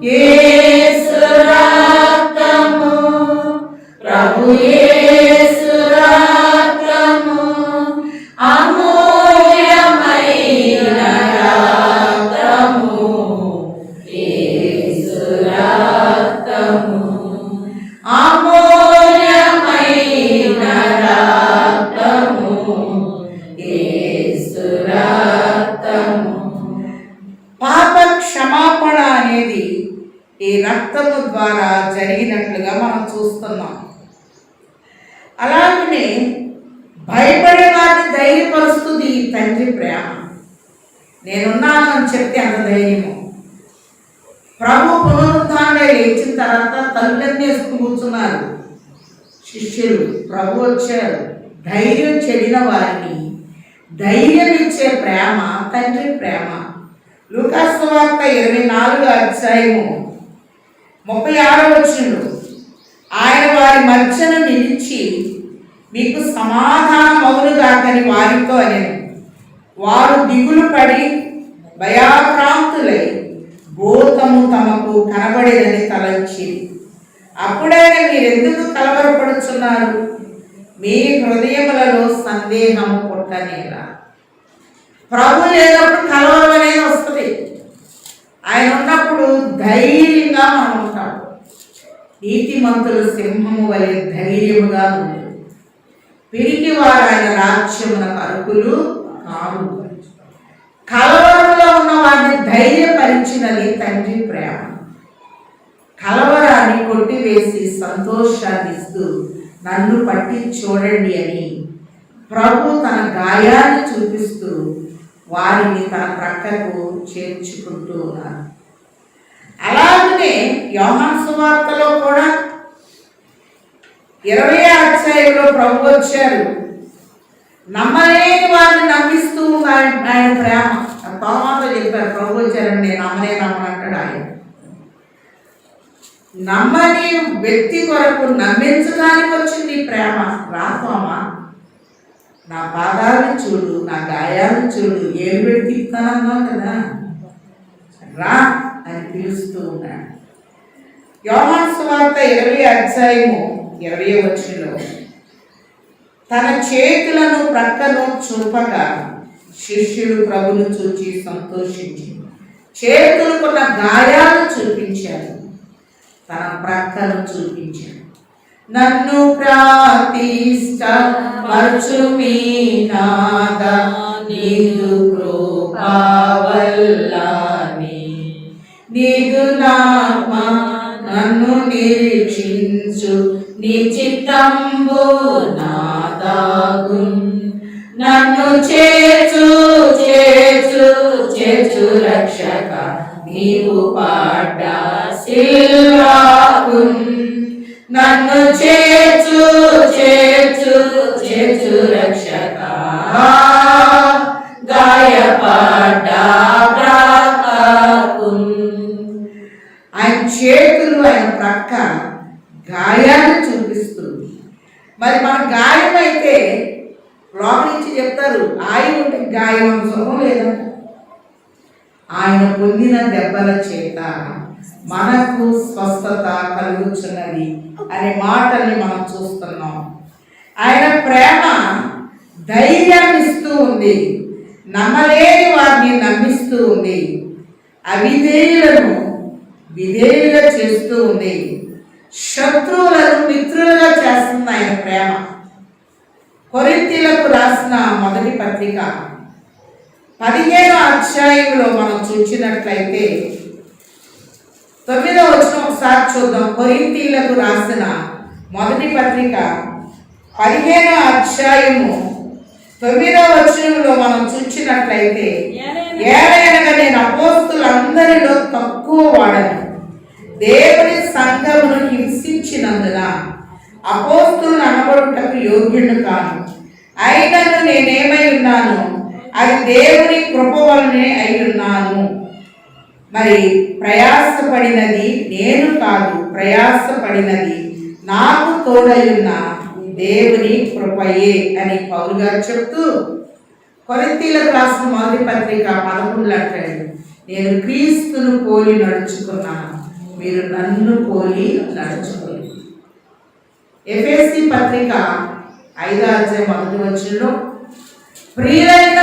యేసు రక్తము, ప్రభు యేసు రక్తము, అమూల్యమైన రక్తము, యేసు రక్తము, అమూల్యమైన రక్తము, యేసు రక్తము. పాప క్షమాపణ అనేది ఈ రక్తము ద్వారా జరిగినట్లుగా మనం చూస్తున్నాం. అలాగనే భయపడే వారిని ధైర్యపరుస్తుంది ఈ తండ్రి ప్రేమ. నేనున్నాను అని చెప్తే అంత ధైర్యము. ప్రభు పునరుద్ధారణై లేచిన తర్వాత తల్లిదండ్రులు వేసుకుని కూర్చున్నారు శిష్యులు. ప్రభు వచ్చారు. ధైర్యం చెడిన వారిని ధైర్యం ఇచ్చే ప్రేమ తండ్రి ప్రేమ. లూకాసు సువార్త 24వ అధ్యాయము 36 ఆయన వారి మధ్యన నిలిచి, మీకు సమాధానం అవునుగాకని వారితో అనెను. వారు దిగులు పడి భయాక్రాంతులై భూతము తమకు కనబడేదని తలంచి, అప్పుడైనా మీరెందుకు కలవరపడుచున్నారు? మీ హృదయములలో సందేహము పుట్టనేలా. ప్రభు లేనప్పుడు కలవరం అనేది వస్తుంది. ఆయన ఉన్నప్పుడు ధైర్యంగా మనం ఉంటాం. నీతిమంతులు సింహము వలె ధైర్యముగా ఉంటారు. పిరికి వారు ఆయన రాజ్యమునకు అర్హులు కాదు. కలవరంలో ఉన్న వారిని ధైర్యపరిచినది తండ్రి ప్రేమ. కలవరాన్ని కొట్టివేసి సంతోషాన్ని ఇస్తూ, నన్ను పట్టి చూడండి అని ప్రభు తన గాయాన్ని చూపిస్తూ వారిని తన ప్రక్కకు చేర్చుకుంటూ ఉన్నారు. అలాగనే యోహాను సువార్తలో కూడా 20వ అధ్యాయంలో ప్రభు వచ్చారు. నమ్మలేని వారిని నమ్మిస్తూ ఆయన ప్రేమ. తోమాతో చెప్పారు, ప్రభు వచ్చారని నేను నమ్మనంటాడు ఆయన. నమ్మని వ్యక్తి కొరకు నమ్మించడానికి వచ్చింది ప్రేమ. రా తోమా, నా పాదాలను చూడు, నా గాయాలను చూడు, ఏం పెట్టి ఇస్తానన్నావు కదా, రా అని పిలుస్తూ ఉన్నాడు. యోహాను సువార్త 20వ అధ్యాయము 20వ వచనంలో, తన చేతులను ప్రక్కను చూపగా శిష్యులు ప్రభును చూచి సంతోషించి చేతులకున్న గాయాలను చూపించారు, తన ప్రక్కను చూపించారు. నన్ను ప్రార్థించమర్చుమీ నాదా, నీదు కృపవల్లని, నీదు నామ నన్ను నిరీక్షించు, నీ చిత్తంబు నాదాగు, నన్ను చేర్చు చేర్చు చేర్చు రక్షక, నీవు పాడ్డ సిల్వాకు, నన్ను చేర్చు చేర్చు చేర్చు రక్షక, గాయపడ్డ బ్రతుకు. ఆయన చేతులు ఆయన ప్రక్క గాయాన్ని చూపిస్తుంది. మరి మన గాయం అయితే లోపల నుంచి చెప్తారు, ఆయన ఉంటే గాయం అని సుఖం లేదంట. ఆయన పొందిన దెబ్బల చేత మనకు స్వస్థత కలుగుతున్నది అనే మాటల్ని మనం చూస్తున్నాం. ఆయన ప్రేమ ధైర్యాన్ని ఇస్తూ ఉంది, నమ్మలేని వారిని నమ్మిస్తూ ఉంది, అవిధేయులను విధేయులుగా చేస్తూ ఉంది, శత్రువులను మిత్రులుగా చేస్తుంది ఆయన ప్రేమ. కొరింథీయులకు రాసిన మొదటి పత్రిక 15వ అధ్యాయంలో మనం చూసినట్లయితే 9వ వచనం ఒకసారి చూద్దాం. కొరింథీయులకు రాసిన మొదటి పత్రిక 15వ అధ్యాయము 9వ వచనంలో మనం చూసినట్లయితే, ఏలయనగా నేను అపోస్తులందరిలో తక్కువ వాడను, దేవుని సంఘమును హింసించినందున అపోస్తులను అనబడుటకు యోగ్యుడు కాను. అయినను నేనేమై ఉన్నాను, అది దేవుని కృప వలనే అయి ఉన్నాను. మరి ప్రయాసపడినది నేను కాదు, ప్రయాసపడినది నాకు తోడయున్న దేవుని కృపయే అని పౌలు గారు చెప్తూ, కొరింథీయులకు రాసిన మొదటి పత్రిక 11 అంటాడు, నేను క్రీస్తును పోలి నడుచుకున్నాను, మీరు నన్ను పోలి నడుచుకోండి. ఎఫెసీ పత్రిక 5వ అధ్యాయం 1వ వచనంలో, ప్రియులైన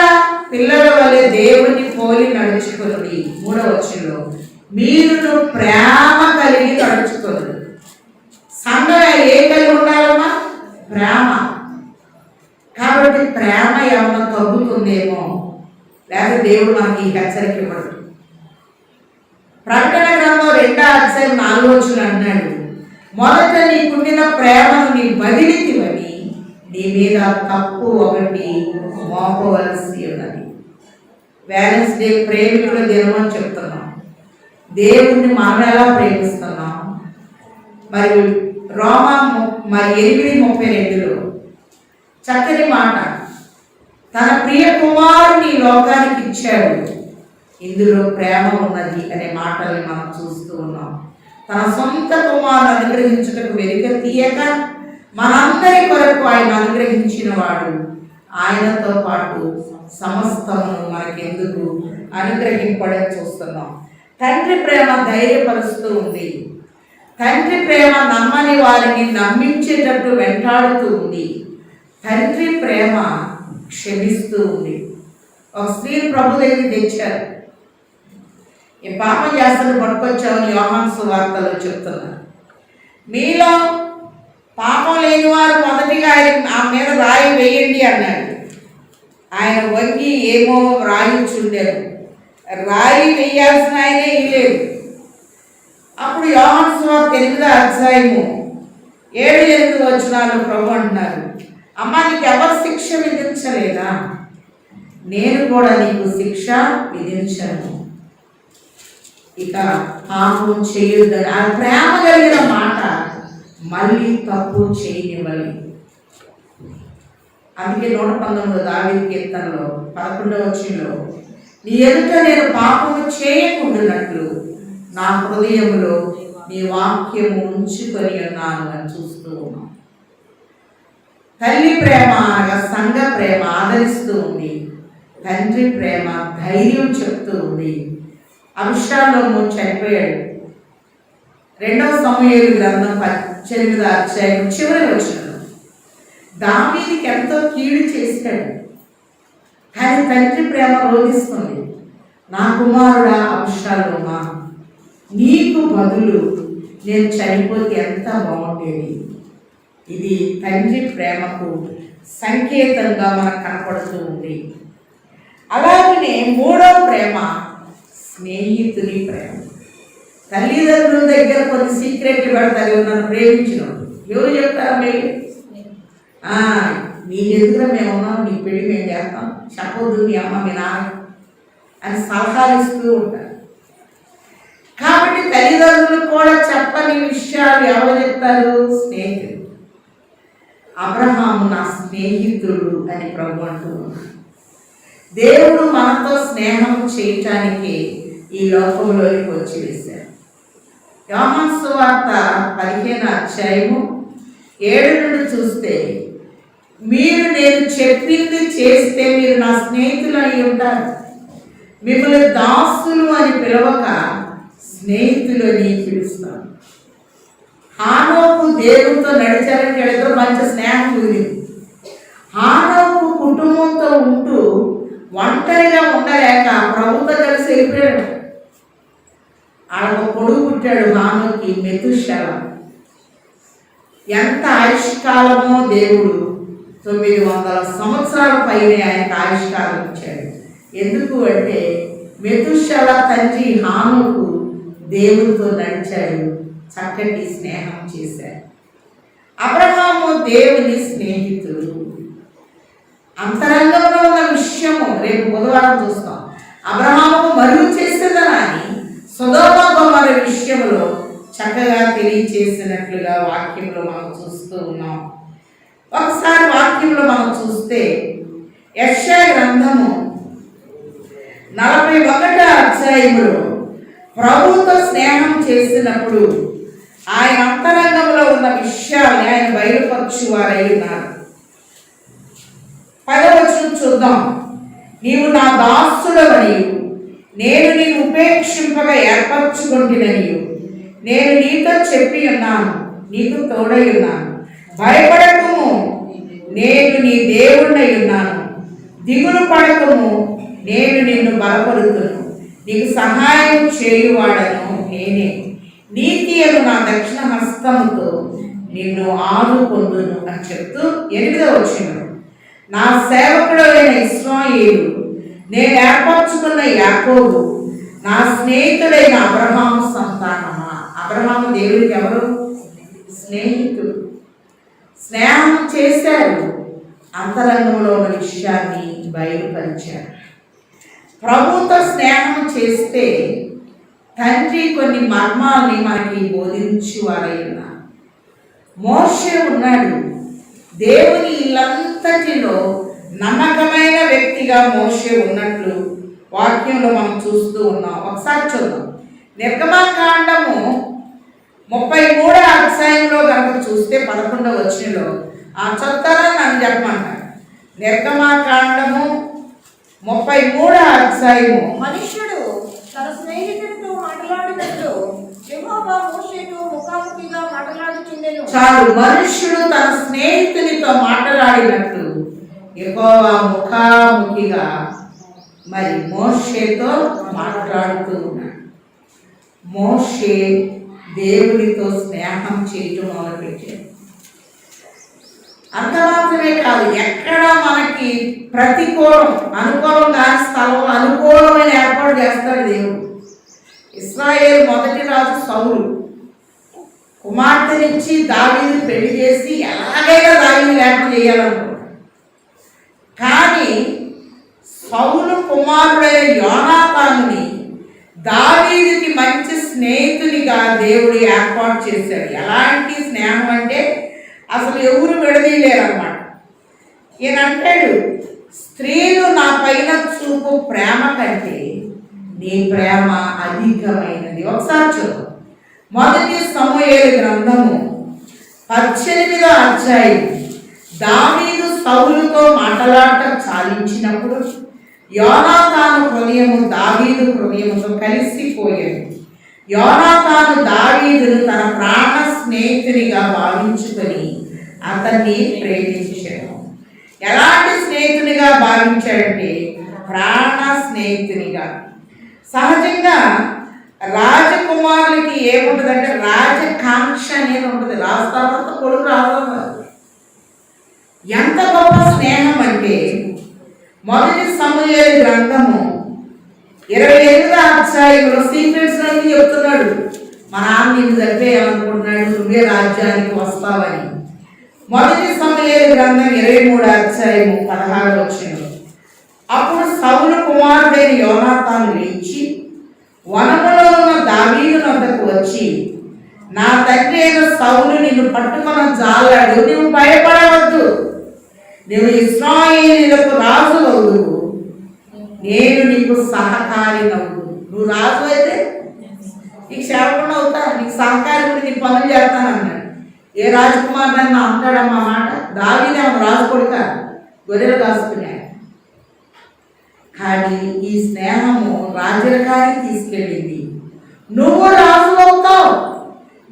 పిల్లల వలె దేవుని పోలి నడుచుకుని 3వ వచనంలో, మీరు ప్రేమ కలిగి నడుచుకోండి. సంఘం ఏ కలిగి ఉండాలమ్మా? ప్రేమ. కాబట్టి ప్రేమ ఏమన్నా తగ్గుతుందేమో, లేకపోతే దేవుడు మనకి ఈ హెచ్చరిక ఇవ్వడు. ప్రకటన గ్రంథం 2వ అధ్యాయం 4వ వచనం అన్నాడు, మొదట నీకుండిన ప్రేమను నీ వదిలితివని నీ మీద తప్పు ఒకటి మోపవలసి ఉన్నది. వ్యాలెన్స్ డే ప్రేమికుల దినం అని చెప్తున్నాం. దేవుణ్ణి మనం ఎలా ప్రేమిస్తున్నాం? మరి రోమా 8:32లో చక్కని మాట, తన ప్రియ కుమారుని లోకానికి ఇచ్చాడు, ఇందులో ప్రేమ ఉన్నది అనే మాటల్ని మనం చూస్తూ ఉన్నాం. తన సొంత కుమారుని అనుగ్రహించుటకు వెనుక తీయక మనందరి కొరకు ఆయన అనుగ్రహించిన వాడు, ఆయనతో పాటు సమస్తమును మనకెందుకు అనుగ్రహింపడని చూస్తున్నాం. తండ్రి ప్రేమ ధైర్యపరుస్తూ ఉంది. తండ్రి ప్రేమ నమ్మని వారిని నమ్మించేటట్టు వెంటాడుతూ ఉంది. తండ్రి ప్రేమ క్షమిస్తూ ఉంది. ఒక స్త్రీ ప్రభు దగ్గరికి తెచ్చారు. ఈ పాపం చేస్తాను పట్టుకొచ్చామని యోహాను సువార్తలో చెప్తున్నారు. మీలో పాపం లేని వారు మొదటిగా ఆ మీద రాయి వేయండి అన్నాడు. ఆయన వంగి ఏమో రాయించుండారు, రాయి వేయాల్సిన ఆయనే ఇలేదు. అప్పుడు యోహాను సువార్త 8వ అధ్యాయము 7-8 వచనాలు ప్రభు అంటున్నారు, అమ్మా నీకు ఎవరు శిక్ష విధించలేదా? నేను కూడా నీకు శిక్ష విధించను, ఇక పాపం చేయొద్దని. ఆ ప్రేమ కలిగిన మాట మళ్ళీ తప్పు చేయనివ్వలేదు. అందుకే 119 దావీదు కీర్తనలో 11వ వచనంలో, నీ ఎదుట నేను పాపము చేయకుండానట్లు నా హృదయంలో నీ వాక్యము ఉంచుకొని ఉన్నాను అని చూస్తూ ఉన్నాం. తల్లి ప్రేమ అనగా సంఘ ప్రేమ ఆదరిస్తూ ఉంది. తండ్రి ప్రేమ ధైర్యం చెప్తూ ఉంది. అబ్షాలోము చనిపోయాడు. 2వ సమూయేలు గ్రంథం 18వ అధ్యాయం చివరి వచనంలో దావీదుకి ఎంతో కీడు చేశాడు, కానీ తండ్రి ప్రేమ రోధిస్తుంది. నా కుమారుడా అబ్షాలోమా, నీకు బదులు నేను చనిపోతే ఎంత బాగుండేది. ఇది తండ్రి ప్రేమకు సంకేతంగా మనకు కనపడుతూ ఉంది. అలాగనే 3వ ప్రేమ స్నేహితుని ప్రేమ. తల్లిదండ్రుల దగ్గర కొన్ని సీక్రెట్లు పెడతారు, నన్ను ప్రేమించినప్పుడు ఎవరు చెప్తారా? మీరు నీ ఎదుగురా మేము ఉన్నాం, నీ పెళ్ళి మేము చేస్తాం, చెప్పొద్దు మీ అమ్మ మీ నాన్న అని సలహాలు ఇస్తూ ఉంటారు. కాబట్టి తల్లిదండ్రులు కూడా చెప్పని విషయాలు ఎవరు చెప్తారు? స్నేహితులు. అబ్రహాము నా స్నేహితుడు అని ప్రభు అంటూ ఉన్నాడు. దేవుడు మనతో స్నేహం చేయటానికి ఈ లోకంలోకి వచ్చి వేశారు. యోహాను సువార్త 15వ అధ్యాయము 7 నుండి చూస్తే, మీరు నేను చెప్పింది చేస్తే మీరు నా స్నేహితులు అయి ఉంటారు. మిమ్మల్ని దాసులు అని పిలవక స్నేహితులు అని పిలుస్తాను. హానోకు దేవునితో నడిచారంటే ఏదో మంచి స్నేహం కుదిరింది. హానోకు కుటుంబంతో ఉంటూ ఒంటరిగా ఉండలేక ప్రభుతో కలిసి వెళ్ళిపోయాడు. ఆడ కొడుకు పుట్టాడు హానోకి, మెతుషెల. ఎంత ఆయుష్కాలమో దేవుడు 900 సంవత్సరాల పైనే ఆయనకు ఆయుష్కాలం ఇచ్చాడు. ఎందుకు అంటే మెతుషెల తండ్రి హానోకు దేవుడితో నడిచాడు, చక్కటి స్నేహం చేశాడు. అబ్రహాము దేవుని స్నేహితుడు. అంతరంగంలో ఉన్న విషయము రేపు బుధవారం చూస్తాం. అబ్రహాముకు మరుగు చేసేదనా అని సొదొమ గొమొర్రా విషయంలో చక్కగా తెలియచేసినట్లుగా వాక్యంలో మనం చూస్తూ ఉన్నాం. ఒకసారి వాక్యంలో మనం చూస్తే యెషయా గ్రంథము 41వ అధ్యాయములో ప్రభువుతో స్నేహం చేసినప్పుడు ఆయన అంతరంగంలో ఉన్న విషయాన్ని ఆయన బయలుపరచువారై ఉన్నారు. 10వ వచనం చూద్దాం. నీవు నా దాసుడవనియు నేను నిన్ను ఉపేక్షింపగా ఏర్పరచుకుంటుననియు నేను నీతో చెప్పి ఉన్నాను, నీకు తోడై ఉన్నాను. భయపడకము, నేను నీ దేవుడై ఉన్నాను. దిగులు పడకము, నేను నిన్ను బలపరుతును. నీకు సహాయం చేయువాడను నేనే. నీతి అను నా దక్షిణ హస్తముతో నిన్ను ఆదుకొందును అని చెప్తూ 8వ వచనం, నా సేవకుడైన ఇశ్రాయేలు, నేను ఏర్పరచుకున్న యాకోబు, నా స్నేహితుడైన అబ్రహాము సంతానమా. అబ్రహాము దేవుడికి ఎవరు? స్నేహితుడు. స్నేహం చేశారు, అంతరంగంలో ఉన్న విషయాన్ని బయలుపరిచారు. ప్రభుతో స్నేహం చేస్తే తండ్రి కొన్ని మర్మాల్ని మనకి బోధించువారై ఉన్నారు. మోషే ఉన్నాడు. దేవుని ఇల్లంతటిలో నమ్మకమైన వ్యక్తిగా మోషే ఉన్నట్లు వాక్యంలో మనం చూస్తూ ఉన్నాం. ఒకసారి చూద్దాం. నిర్గమకాండము 33వ అధ్యాయంలో కనుక చూస్తే 11వ వచనంలో చెప్తారా నన్ను చెప్పమంటారు. నిర్గమకాండము 33వ అధ్యాయము. మనుష్యుడు తన స్నేహితుడితో మాట్లాడినట్లు యెహోవా మోషేతో ముఖాముఖిగా మాట్లాడుచుండెను. చాలు, మనుష్యుడు తన స్నేహితునితో మాట్లాడినట్లు యెహోవా ముఖాముఖిగా మరి మోషేతో మాట్లాడుతూ ఉన్నాడు. మోషే దేవునితో స్నేహం చేయటం మొదలుపెట్టాడు. అంత మాత్రమే కాదు, ఎక్కడ మనకి ప్రతికూలం అనుకూలం కాని స్థలంలో అనుకూలమైన ఏర్పాటు చేస్తాడు దేవుడు. ఇశ్రాయేలు మొదటి రాజు సౌలు కుమార్తెనిచ్చి దావీదుని పెళ్లి చేసి ఎలాగైనా దావీదు లేకుండా చేయాలనుకున్నాడు. కానీ సౌలు కుమారుడైన యోనాతానుని దావీదుకి మంచి స్నేహితునిగా దేవుడు ఏర్పాటు చేశాడు. ఎలాంటి స్నేహం అంటే అసలు ఎవరు విడదీయలేరన్నమాట. ఈయన అంటాడు, స్త్రీలు నా పైన చూపు ప్రేమ కంటే నీ ప్రేమ అధికమైనది. ఒకసారి చూద్దాం. మొదటి సమూయేలు గ్రంథము 18వ అధ్యాయం. దావీదు సౌలుతో మాట్లాడటం చాలించినప్పుడు యోనాతాను హృదయము దావీదు హృదయముతో కలిసిపోయాడు. యోనాతాను దావీదును తన ప్రాణ స్నేహితునిగా భావించుకొని అతన్ని ప్రేమించాడు. ఎలాంటి స్నేహితునిగా భావించాడంటే ప్రాణ స్నేహితునిగా. సహజంగా రాజకుమారులకి ఏముంటుందంటే రాజకాంక్ష అనేది ఉంటుంది. రాజు తర్వాత కొడుకు రాజు. ఎంత గొప్ప స్నేహం అంటే మొదటి సమూయేలు గ్రంథము 28వ అధ్యాయంలో సీక్రెట్స్ అన్ని చెప్తున్నాడు. మా నాన్న నిన్ను చంపేయాలనుకుంటున్నాడు, నువ్వే రాజ్యానికి వస్తావని. మొదటి సమూయేలు గ్రంథం 23వ అధ్యాయము 16వ వచనం. అప్పుడు సౌలు కుమారుడైన యోనాతాను లేచి వనములో ఉన్న దావీదు వద్దకు వచ్చి, నా తండ్రి అయిన సౌలు నిన్ను పట్టుకున్న జాలాడు, నువ్వు భయపడవద్దు, నువ్వు ఇశ్రాయేలీయులకు రాజు అవుదు, నేను నీకు సహకారి నవ్వు. నువ్వు రాజు అయితే నీకు సేవకుండా అవుతా, నీకు సహకారి నీ పనులు చేస్తాను అన్నాడు. ఏ రాజకుమారుడన్నా అంటాడమ్మా మాట? దావీదే రాజు కొడుక, గొర్రెలు కాసుకున్నాడు. కానీ ఈ స్నేహము రాజరికానికి తీసుకెళ్ళింది. నువ్వు రాజు అవుతావు,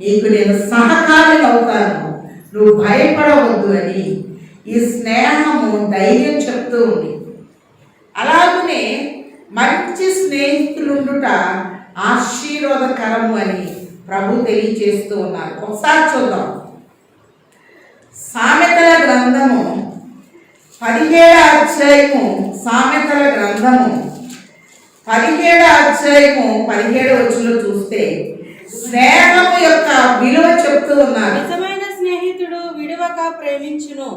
నీకు నేను సహకారి అవుతాను, నువ్వు భయపడవద్దు అని ఈ స్నేహము ధైర్యం చెప్తూ ఉంది. అలాగనే మంచి స్నేహితులుండుట ఆశీర్వాదకరము అని ప్రభు తెలియజేస్తూ ఉన్నారు. ఒకసారి చూద్దాం. సామెతల గ్రంథము 17వ అధ్యాయము, సామెతల గ్రంథము 17వ అధ్యాయము 17వ వచనంలో చూస్తే స్నేహము యొక్క విలువ చెప్తూ ఉన్నారు. నిజమైన స్నేహితుడు విడువక ప్రేమించును.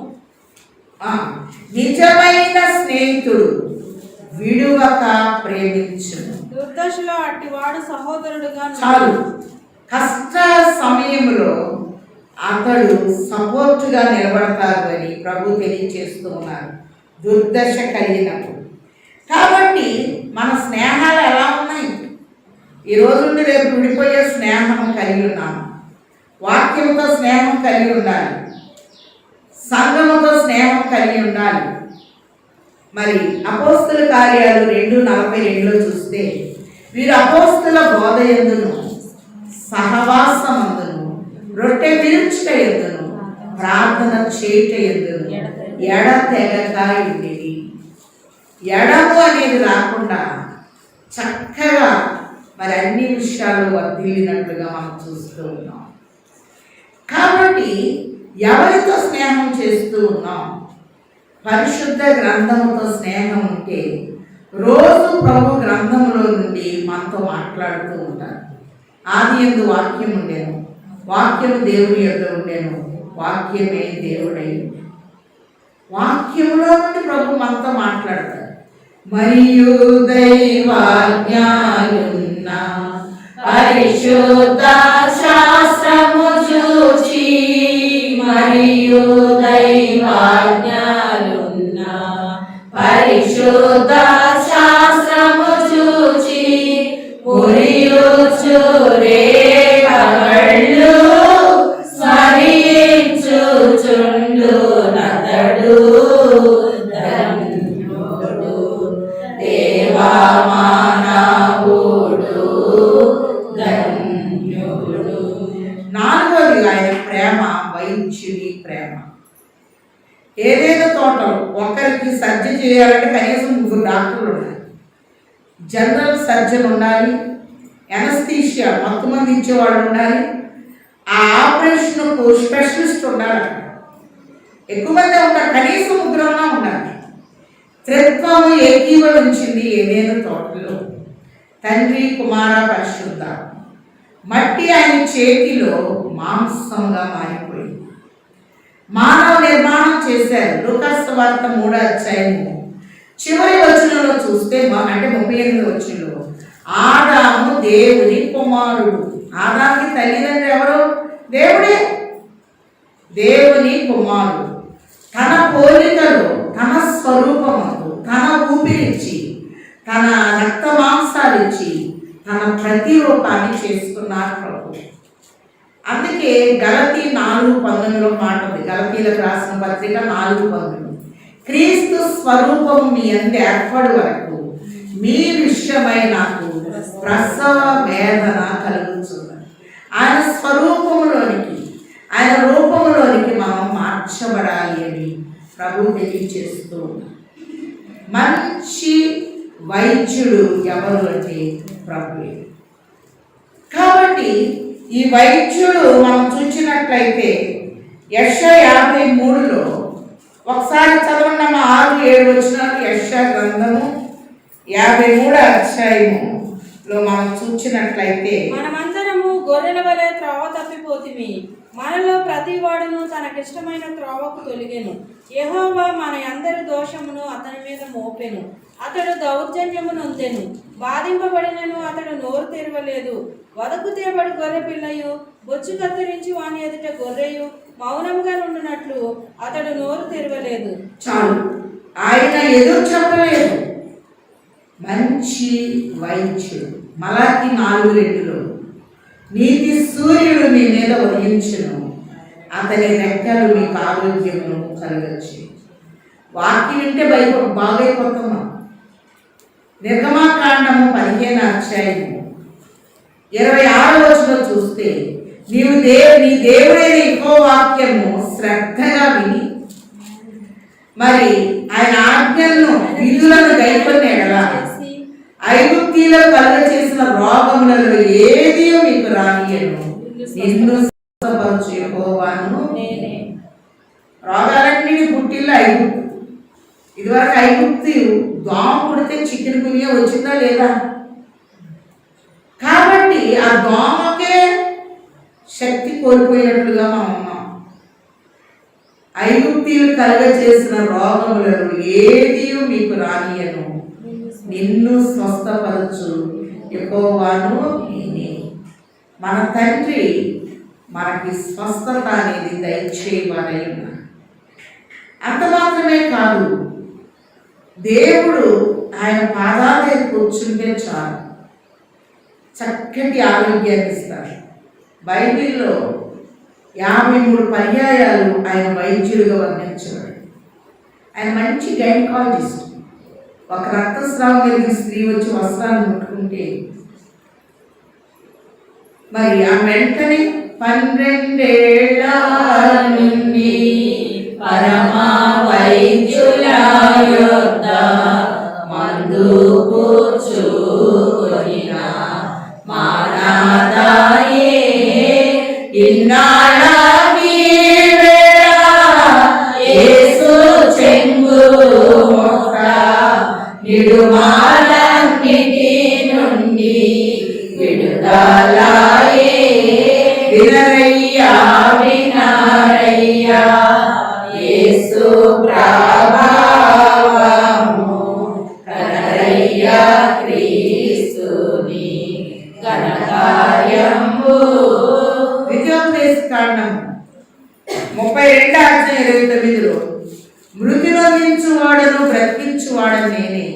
నిజమైన స్నేహితుడు విడువక ప్రేమించును. దుర్దశలో అట్టివాడు సహోదరుడుగా చాలు. కష్ట సమయంలో అతడు సపోర్టుగా నిలబడతారు అని ప్రభు తెలియజేస్తూ ఉన్నారు, దుర్దశ కలిగినప్పుడు. కాబట్టి మన స్నేహాలు ఎలా ఉన్నాయి? ఈ రోజు నుండి రేపు విడిపోయే స్నేహం కలిగి ఉన్నాము. వాక్యంతో స్నేహం కలిగి ఉండాలి, సంఘముతో స్నేహం కలిగి ఉండాలి. మరి అపోస్తుల కార్యాలు 2:42లో చూస్తే వీరు అపోస్తుల బోధ యందును సహవాసమందును రొట్టె విరుచుట యందును ప్రార్థన చేయుట యందును ఎడతెగక ఉండేది. ఎడము అనేది రాకుండా చక్కగా మరి అన్ని విషయాలు వర్ధిల్లినట్లుగా మనం చూస్తూ ఉన్నాం. కాబట్టి ఎవరితో స్నేహం చేస్తూ ఉన్నాం? పరిశుద్ధ గ్రంథముతో స్నేహం ఉంటే రోజు ప్రభు గ్రంథంలో నుండి మనతో మాట్లాడుతూ ఉంటారు. ఆదియందు వాక్యం ఉండేను, వాక్యము దేవుని యొద్ద ఉండేను, వాక్యమే దేవుడై. వాక్యములో నుండి ప్రభు మనతో మాట్లాడతారు. మరియు దైవాజ్ఞాయున్న పరిశుద్ధ శాస్త్రము చూచి, మరియు దైవాజ్ఞాయున్న పరిశుద్ధ శాస్త్రము చూచి పురియుచురే కళ్ళు స్మరించుచుండు నతడు ధన్యుడు దేవా మానవుడు ధన్యుడు. నాలుగోది ఆయన ప్రేమ, వైద్యుని ప్రేమ. ఏదేదో తోటలు ఒకరికి సర్జరీ చేయాలంటే కనీసం 3 డాక్టర్లు ఉండాలి. జనరల్ సర్జన్ ఉండాలి, ఎనస్థీషియా మత్తుమంది ఇచ్చేవాళ్ళు ఉండాలి, ఆ ఆపరేషన్కు స్పెషలిస్ట్ ఉండాలి. ఎక్కువ మంది ఉంటారు, కనీసం 3 ఉండాలి. త్రిత్వము ఏకీభవించింది ఏదేదో తోటలో. తండ్రి, కుమార, పరిశుద్ధ. మట్టి ఆయన చేతిలో మాంసంగా మారిపోయింది. మానవ నిర్మాణం చేశారు. లూకాసు సువార్త 3వ అధ్యాయము చివరి వచనంలో చూస్తే అంటే 38వ వచనంలో ఆదాము దేవుని కుమారుడు. ఆదాముకి తల్లిదండ్రులు ఎవరు? దేవుడే. దేవుని కుమారుడు తన పోలికలో, తన స్వరూపముతో, తన ఊపిరిచ్చి, తన రక్త మాంసాలిచ్చి, తన ప్రతిరూపాన్ని చేసుకున్నారు ప్రభు. అందుకే గలతీ 4:19లో మాట ఉంది. గలతీలకు రాసిన పత్రిక 4:19, క్రీస్తు స్వరూపం మీ అందు ఏర్పడి వరకు మీ విషయమై నాకు ప్రసవ వేదన కలుగుతున్నది. ఆయన స్వరూపంలోనికి, ఆయన రూపంలోనికి మనం మార్చబడాలి అని ప్రభు తెలియచేస్తూ మంచి వైద్యుడు ఎవరు అంటే ప్రభువే. కాబట్టి ఈ వైద్యుడు మనం చూసినట్లయితే యెషయా 53లో ఒకసారి చదవండి 6-7 వచనాలు. యెషయా గ్రంథము 53వ అధ్యాయములో మనం చూసినట్లయితే మనమందరము గొర్రెల వలె త్రోవ తప్పిపోతిమి, మనలో ప్రతి వాడును తనకిష్టమైన త్రోవకు తొలిగెను. యెహోవా మన అందరి దోషమును అతని మీద మోపెను, అతడు దౌర్జన్యము నొందెను, బాధింపబడినను అతడు నోరు తెరవలేదు. వదకు తేబడి గొర్రె పిల్లయు, బొచ్చు కత్తిరించి వాని ఎదుట గొర్రెయు మౌనంగా నుండినట్లు అతడు నోరు తెరవలేదు. చాలు, ఆయన ఎదురు చెప్పలేదు. మంచి వైద్యుడు. మలాకి 4:2లో నీతి సూర్యుడు నీ మీద ఉదయించును, అతని రెక్కలు మీకు ఆరోగ్యమును కలగచ్చు. వాక్యం వింటే బాగైపోతున్నాం. నిర్గమాకాండము 15వ అధ్యాయము 26వ వచనం చూస్తే, నీ దేవుడైన యెహోవా వాక్యము శ్రద్ధగా విని మరి ఆయన ఆజ్ఞలను విధులను గైకొనే ఎడల ఐగుప్తీలో కలుగ చేసిన రోగములలో ఏది మీకు రానియను. నిన్ను స్వస్థపరచు యెహోవాను నేనే. రోగాలన్నీ పుట్టిల్లు ఐగుప్తు. ఇదివరకు ఐగుప్తు దోమ పుడితే చికెన్ గునియా వచ్చిందా లేదా? కాబట్టి ఆ దోమకే శక్తి కోల్పోయినట్లుగా మనం ఉన్నాం. ఐగుప్తీలు కలుగ చేసిన రోగములను ఏది మీకు రానియను. నిన్ను స్వస్థపరచు యెహోవాను నేనే. మన తండ్రి మనకి స్వస్థత అనేది దయచేయవారై ఉన్నారు. అంత మాత్రమే కాదు, దేవుడు ఆయన పాదాల దగ్గర కూర్చుంటే చాలు చక్కటి ఆరోగ్యాన్ని ఇస్తారు. బైబిల్లో 53 పర్యాయాలు ఆయన వైద్యుడిగా వర్ణించాడు. ఆయన మంచి గైనకాలజిస్ట్. ఒక రక్తస్రావం కలిగిన స్త్రీ వచ్చి వస్త్రాన్ని ముట్టుకుంటే మరి ఆ వెంటనే 12 ఏళ్ల నుండి పరమా వైద్యుల యొద్ద మందు పుచ్చుకొనిన మానాదాయే ఇన్నాళ్ళ యేసు చెంగు మొక్క నిడుమాలన్నిటి నుండి విడుదలాయే. వినరయ్యా వినరయ్యా యేసు ప్రభావము, కనరయ్యా క్రీస్తుని ఘనకార్యము. కాండం 32వ అధ్యాయం 29లో మృతిలో నిలిచువాడను బ్రతికించువాడను నేనే,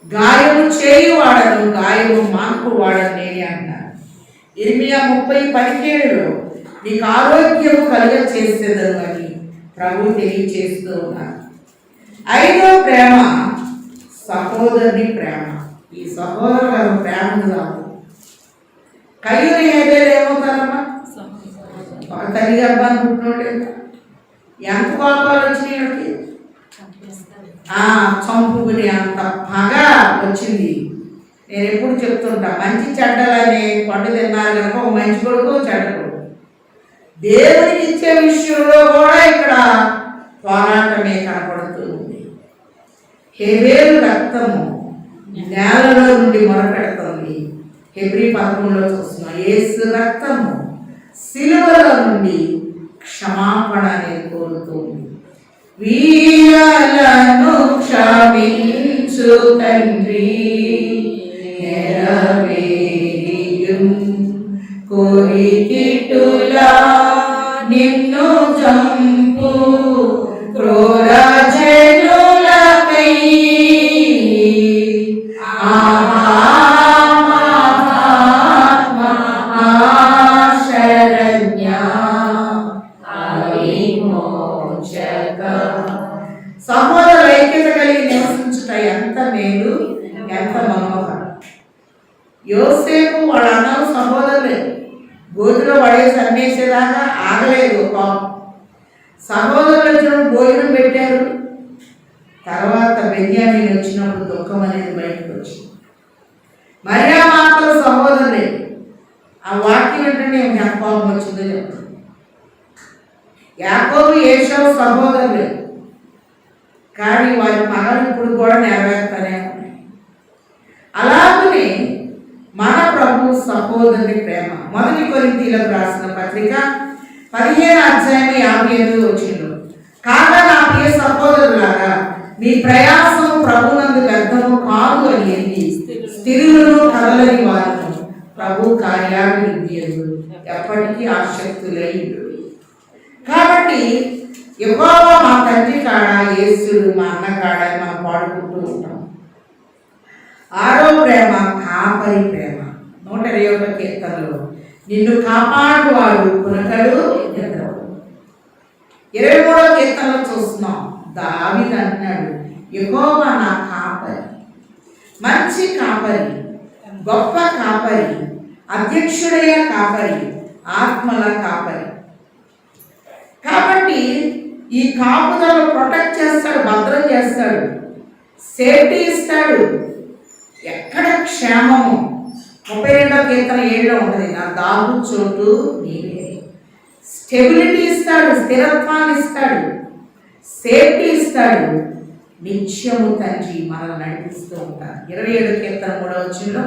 గాయము చేయువాడను గాయము మాన్పువాడను నేనే అన్నారు. ఇర్మియా 30:17లో నీకు ఆరోగ్యము కలుగ చేసేదను అని ప్రభు తెలియచేస్తూ ఉన్నారు. 5వ ప్రేమ సహోదరుని ప్రేమ. ఈ సహోదరు ప్రేమను కాదు. కయ్యూని హేబేలు ఏమవుతారమ్మా? ఒక తల్లి గర్భాన్ని పుట్టినోడు ఎంత కోపాలు వచ్చినాయి, చంపుకుని అంత పగ వచ్చింది. నేను ఎప్పుడు చెప్తుంటా, మంచి చెడ్డలని పండు తిన్నారు కనుక ఒక మంచి కొడుకు చెడ్డ కొడుకు. దేవునికి ఇచ్చే విషయంలో కూడా ఇక్కడ పోరాటమే కనపడుతూ ఉంది. హేబేలు రక్తము నేలలో నుండి మొరపెడుతుంది. హెబ్రీ 11లో చూస్తున్నాం. యేసు రక్తము సిలువలో నుండి క్షమాపణ అనేది కోరుతుంది. వీరలను క్షమించు తండ్రి కోరికిటులా నిన్ను చంపు క్రూర జనులకై సహోదరుల ఐక్యత కలిగి నివసించుట ఎంత మేలు, ఎంత మనోహరం. యోసేపు వాళ్ళ అన్నలు సహోదరులే. గోధులో పడేసి అమ్మేసేదాకా ఆగలేదు. సహోదరులు వచ్చినప్పుడు భోజనం పెట్టారు. తర్వాత బెన్యామీన్ వచ్చినప్పుడు దుఃఖం అనేది బయటకు వచ్చింది. మరియా మాత్రం సహోదరులే. ఆ వాక్యం ఏంటంటే నాకు కోపం వచ్చిందో చెప్తాను. యాకోబు ఏశావు సహోదరులే, కానీ వారి పగలు ఇప్పుడు కూడా నెరవేరుతానే ఉన్నాయి. అలాగనే మన ప్రభు సహోదరుని ప్రేమ. 1 కొరింథీయులకు రాసిన పత్రిక 15వ అధ్యాయం 58వ వచనంలో, కాగా నా ప్రియ సహోదరులారా, మీ ప్రయాసం ప్రభునందు వ్యర్థము కాదు అని ఎరిగి స్థిరులను కదలని వారిని ప్రభు కార్యాభివృద్ధి ఎప్పటికీ ఆసక్తులై. కాబట్టి యెహోవా మా తండ్రి కాడ, యేసుడు మా అన్న కాడ మనం పాడుకుంటూ ఉంటాం. 6వ ప్రేమ కాపరి ప్రేమ. 121వ కీర్తనలో నిన్ను కాపాడువాడు పునకడు నిద్రవు. 23వ కీర్తనలో చూస్తున్నాం. దావీదు అంటున్నాడు, యెహోవా నా కాపరి, మంచి కాపరి, గొప్ప కాపరి, అధ్యక్షుడైన కాపరి, ఆత్మల కాపరి. కాబట్టి ఈ కాపుదలను ప్రొటెక్ట్ చేస్తాడు, భద్రం చేస్తాడు, సేఫ్టీ ఇస్తాడు. ఎక్కడ క్షేమము 32వ కీర్తన 7లో ఉంటుంది, నా దాగు చోటు నీవే. స్టెబిలిటీ ఇస్తాడు, స్థిరత్వాన్ని ఇస్తాడు, సేఫ్టీ ఇస్తాడు. నిత్యము తండ్రి మనల్ని నడిపిస్తూ ఉంటాడు. 27వ కీర్తన 3వ వచనంలో,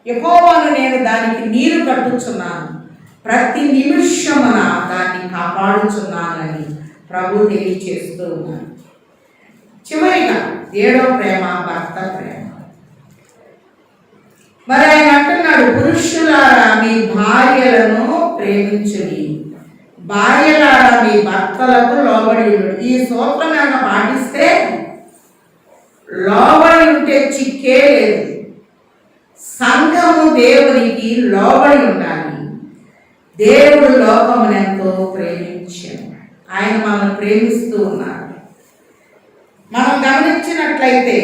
యెహోవాను నేను దానికి నీరు కట్టుచున్నాను, ప్రతి నిమిషమున దాన్ని కాపాడుచున్నానని ప్రభు తెలియచేస్తూ ఉన్నాను. చివరిగా 7వ ప్రేమ భర్త ప్రేమ. మరి ఆయన అంటున్నాడు, పురుషులారా మీ భార్యలను ప్రేమించుడి, భార్యలారా మీ భర్తలకు లోబడి ఉండు. ఈ సూత్రం కనుక పాటిస్తే లోబడి ఉంటే చిక్కే లేదు. సంఘము దేవునికి లోబడి ఉండాలి. దేవుడు లోకమును ఎంతో ప్రేమించాడు, ఆయన మనల్ని ప్రేమిస్తూ ఉన్నాడు. మనం గమనించినట్లయితే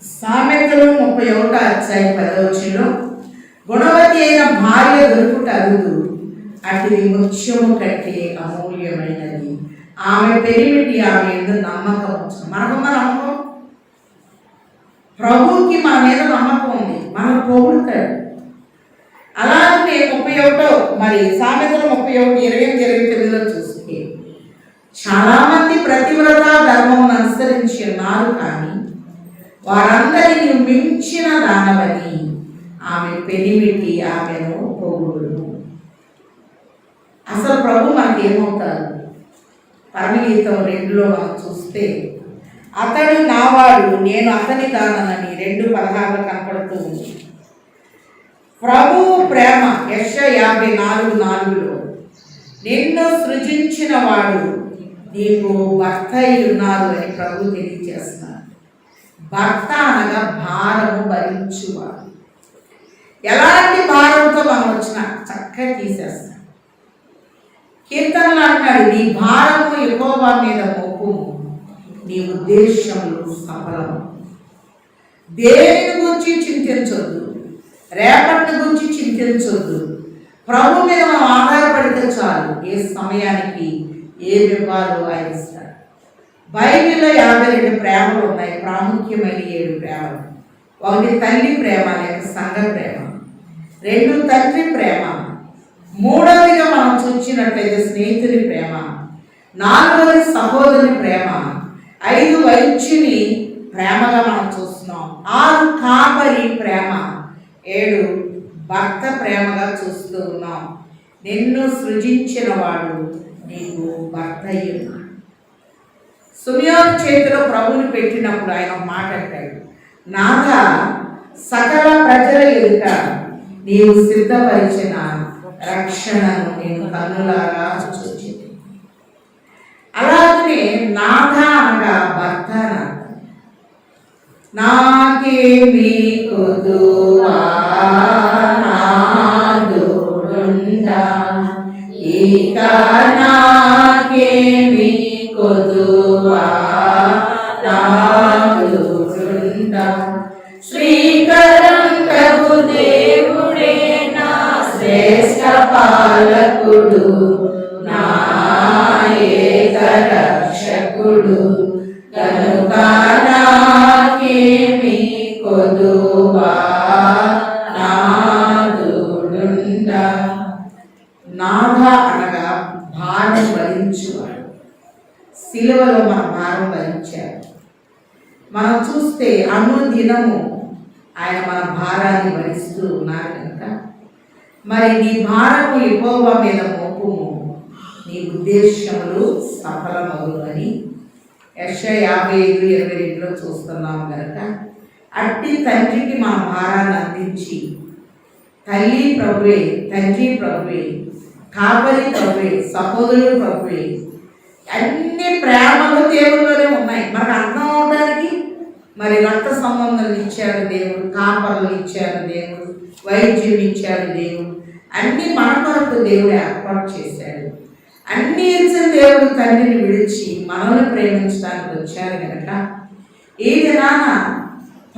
సామెతలు 31వ అధ్యాయం 10వ వచనంలో, గుణవతి అయిన భార్య దొరుకుట అరుదు, అటుది ముత్యము కంటే అమూల్యమైనది, ఆమె పెరిమిటి ఆమె యందు నమ్మకం ఉంచు. మనకున్న నమ్మకం, ప్రభువుకి మన మీద నమ్మకం ఉంది, మనం పొగుడుతాడు. అలాగే 31 మరి సామెతలు 31:28-29లో చూస్తే, చాలా మంది ప్రతివ్రత ధర్మం అనుసరించి ఉన్నారు, కానీ వారందరినీ మించిన దానవని ఆమె పెనిమిటి ఆమెను పొగుడును. అసలు ప్రభు మనకేమవుతారు? పరమగీతం 2లో మనం చూస్తే, అతడు నావాడు నేను అతని దానని 2:16 కనపడుతూ ఉంది. ప్రభు ప్రేమ యెషయా 54:4లో, నిన్ను సృజించిన వాడు నీకు భర్త అయి ఉన్నారు అని ప్రభు తెలియజేస్తున్నారు. భర్త అనగా భారము భరించువాడు. ఎలాంటి భారంతో మనం వచ్చినా చక్కగా తీసేస్తాం. కీర్తనలు అంటాడు, నీ భారము యెహోవా మీద మోపుము, నీ ఉద్దేశములు సఫలము. దేనిని గురించి చింతించొద్దు, రేపటి గురించి చింతించొద్దు. ప్రభు మీద మనం ఆధారపడితే చాలు, ఏ సమయానికి ఏమి ఇవ్వాలో ఆయన ఇస్తాడు. బైబిల్లో 52 ప్రేమలు ఉన్నాయి, ప్రాముఖ్యమైన 7 ప్రేమలు. 1 తల్లి ప్రేమ లేక సంఘ ప్రేమ, 2 తండ్రి ప్రేమ, 3వదిగా మనం చూసినట్లయితే స్నేహితుని ప్రేమ, 4వది సహోదరుని ప్రేమ, 5 వైద్యుని ప్రేమగా మనం చూస్తున్నాం, 6 కాపరి ప్రేమ, 7 భర్త ప్రేమగా చూస్తూ ఉన్నాం. నిన్ను సృజించిన వాడు నీకు భర్త అయి ఉన్నాడు. సుమియోను చేతిలో ప్రభువుని పెట్టినప్పుడు ఆయన ఒక మాట అంటాడు, నాథా సకల ప్రజల ఎదుట నీవు సిద్ధపరిచిన రక్షణను నేను కన్నులారా చూచింది. అలాగనే నాథ అనగా భర్త నాకేమి కొదువా నాదుండా ఇక నాకేమి కొదువా నాదుండా శ్రీకరం ప్రభు దేవుడే నా శ్రేష్ఠ పాలకుడు నా ఏక రక్షకుడు కనుక నాకేమి కొదువా నాదుండా. నాథ అనగా భారం భరించువాడు. శిలువలో మన భారం భరించాడు. మనం చూస్తే అనుదినము ఆయన మన భారాన్ని భరిస్తూ ఉన్నారు కనుక మరి నీ భారము యెహోవా మీద మోపుము, నీ ఉద్దేశములు సఫలమగును అని యెషయా 55:22లో చూస్తున్నాము కనుక అట్టి తండ్రికి మన భారాన్ని అందించి, తల్లి ప్రభువే, తండ్రి ప్రభువే, కాపరి ప్రభువే, సహోదరుడు ప్రభువే, అన్ని ప్రేమలు దేవుల్లోనే ఉన్నాయి. మనకు అర్థం అవడానికి మరి రక్త సంబంధాలు ఇచ్చాడు దేవుడు, కాపర్లు ఇచ్చాడు దేవుడు, వైద్యులు ఇచ్చాడు దేవుడు, అన్నీ మన కొరకు దేవుడు ఏర్పాటు చేశాడు. అన్ని ఇచ్చిన దేవుడు తండ్రిని విడిచి మనల్ని ప్రేమించడానికి వచ్చారు కనుక ఈ దినాన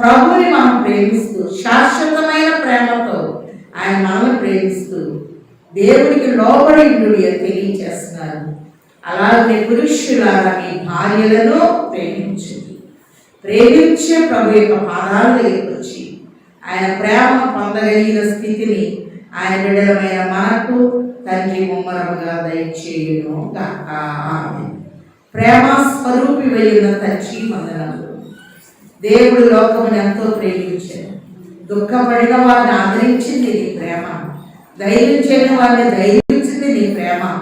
ప్రభుని మనం ప్రేమిస్తూ శాశ్వతమైన ప్రేమతో ఆయన మనల్ని ప్రేమిస్తూ దేవుడికి లోబడి ఉండు అని తెలియజేస్తున్నారు. అలాగే పురుషులారా మీ భార్యలను ప్రేమించే ప్రభు యొక్క పాదాల దగ్గరికి వచ్చి ఆయన ప్రేమను పొందగలిగిన స్థితిని ఆయన బిడ్డలమైన మనకు తండ్రి ముమ్మరముగా దయచేయును గాక. ఆమేన్. ప్రేమ స్వరూపి వెళ్ళిన తండ్రి వందనములు. దేవుడు లోకమును ఎంతో ప్రేమించాడు. దుఃఖపడిన వారిని ఆదరించింది నీ ప్రేమ. ధైర్యం చేయని వారిని ధైర్యించింది నీ ప్రేమ.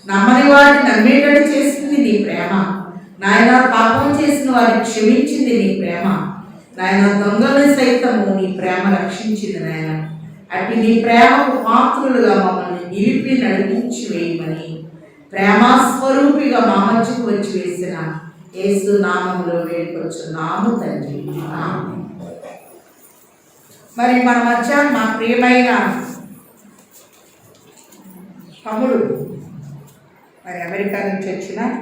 నమ్మని వారిని నమ్మేటట్టు చేసింది నీ ప్రేమ. నాయన పాపం చేసిన వారిని క్షమించింది నీ ప్రేమ. నాయన దొంగల్ని సైతము నీ ప్రేమ రక్షించింది నాయన. అటు నీ ప్రేమకు పాత్రులుగా మమ్మల్ని నిలిపి నడిపించి వేయమని ప్రేమస్వరూపిగా మా మధ్యకు వచ్చి వేసిన యేసు నామములో వేడుకొచ్చున్నాము తండ్రి. ఆమేన్. మరి మన మధ్య మా ప్రియమైన తమ్ముడు మరి అమెరికా నుంచి వచ్చిన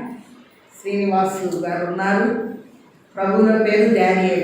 శ్రీనివాసు గారు ఉన్నారు. ప్రభువుల పేరు డానియేల్.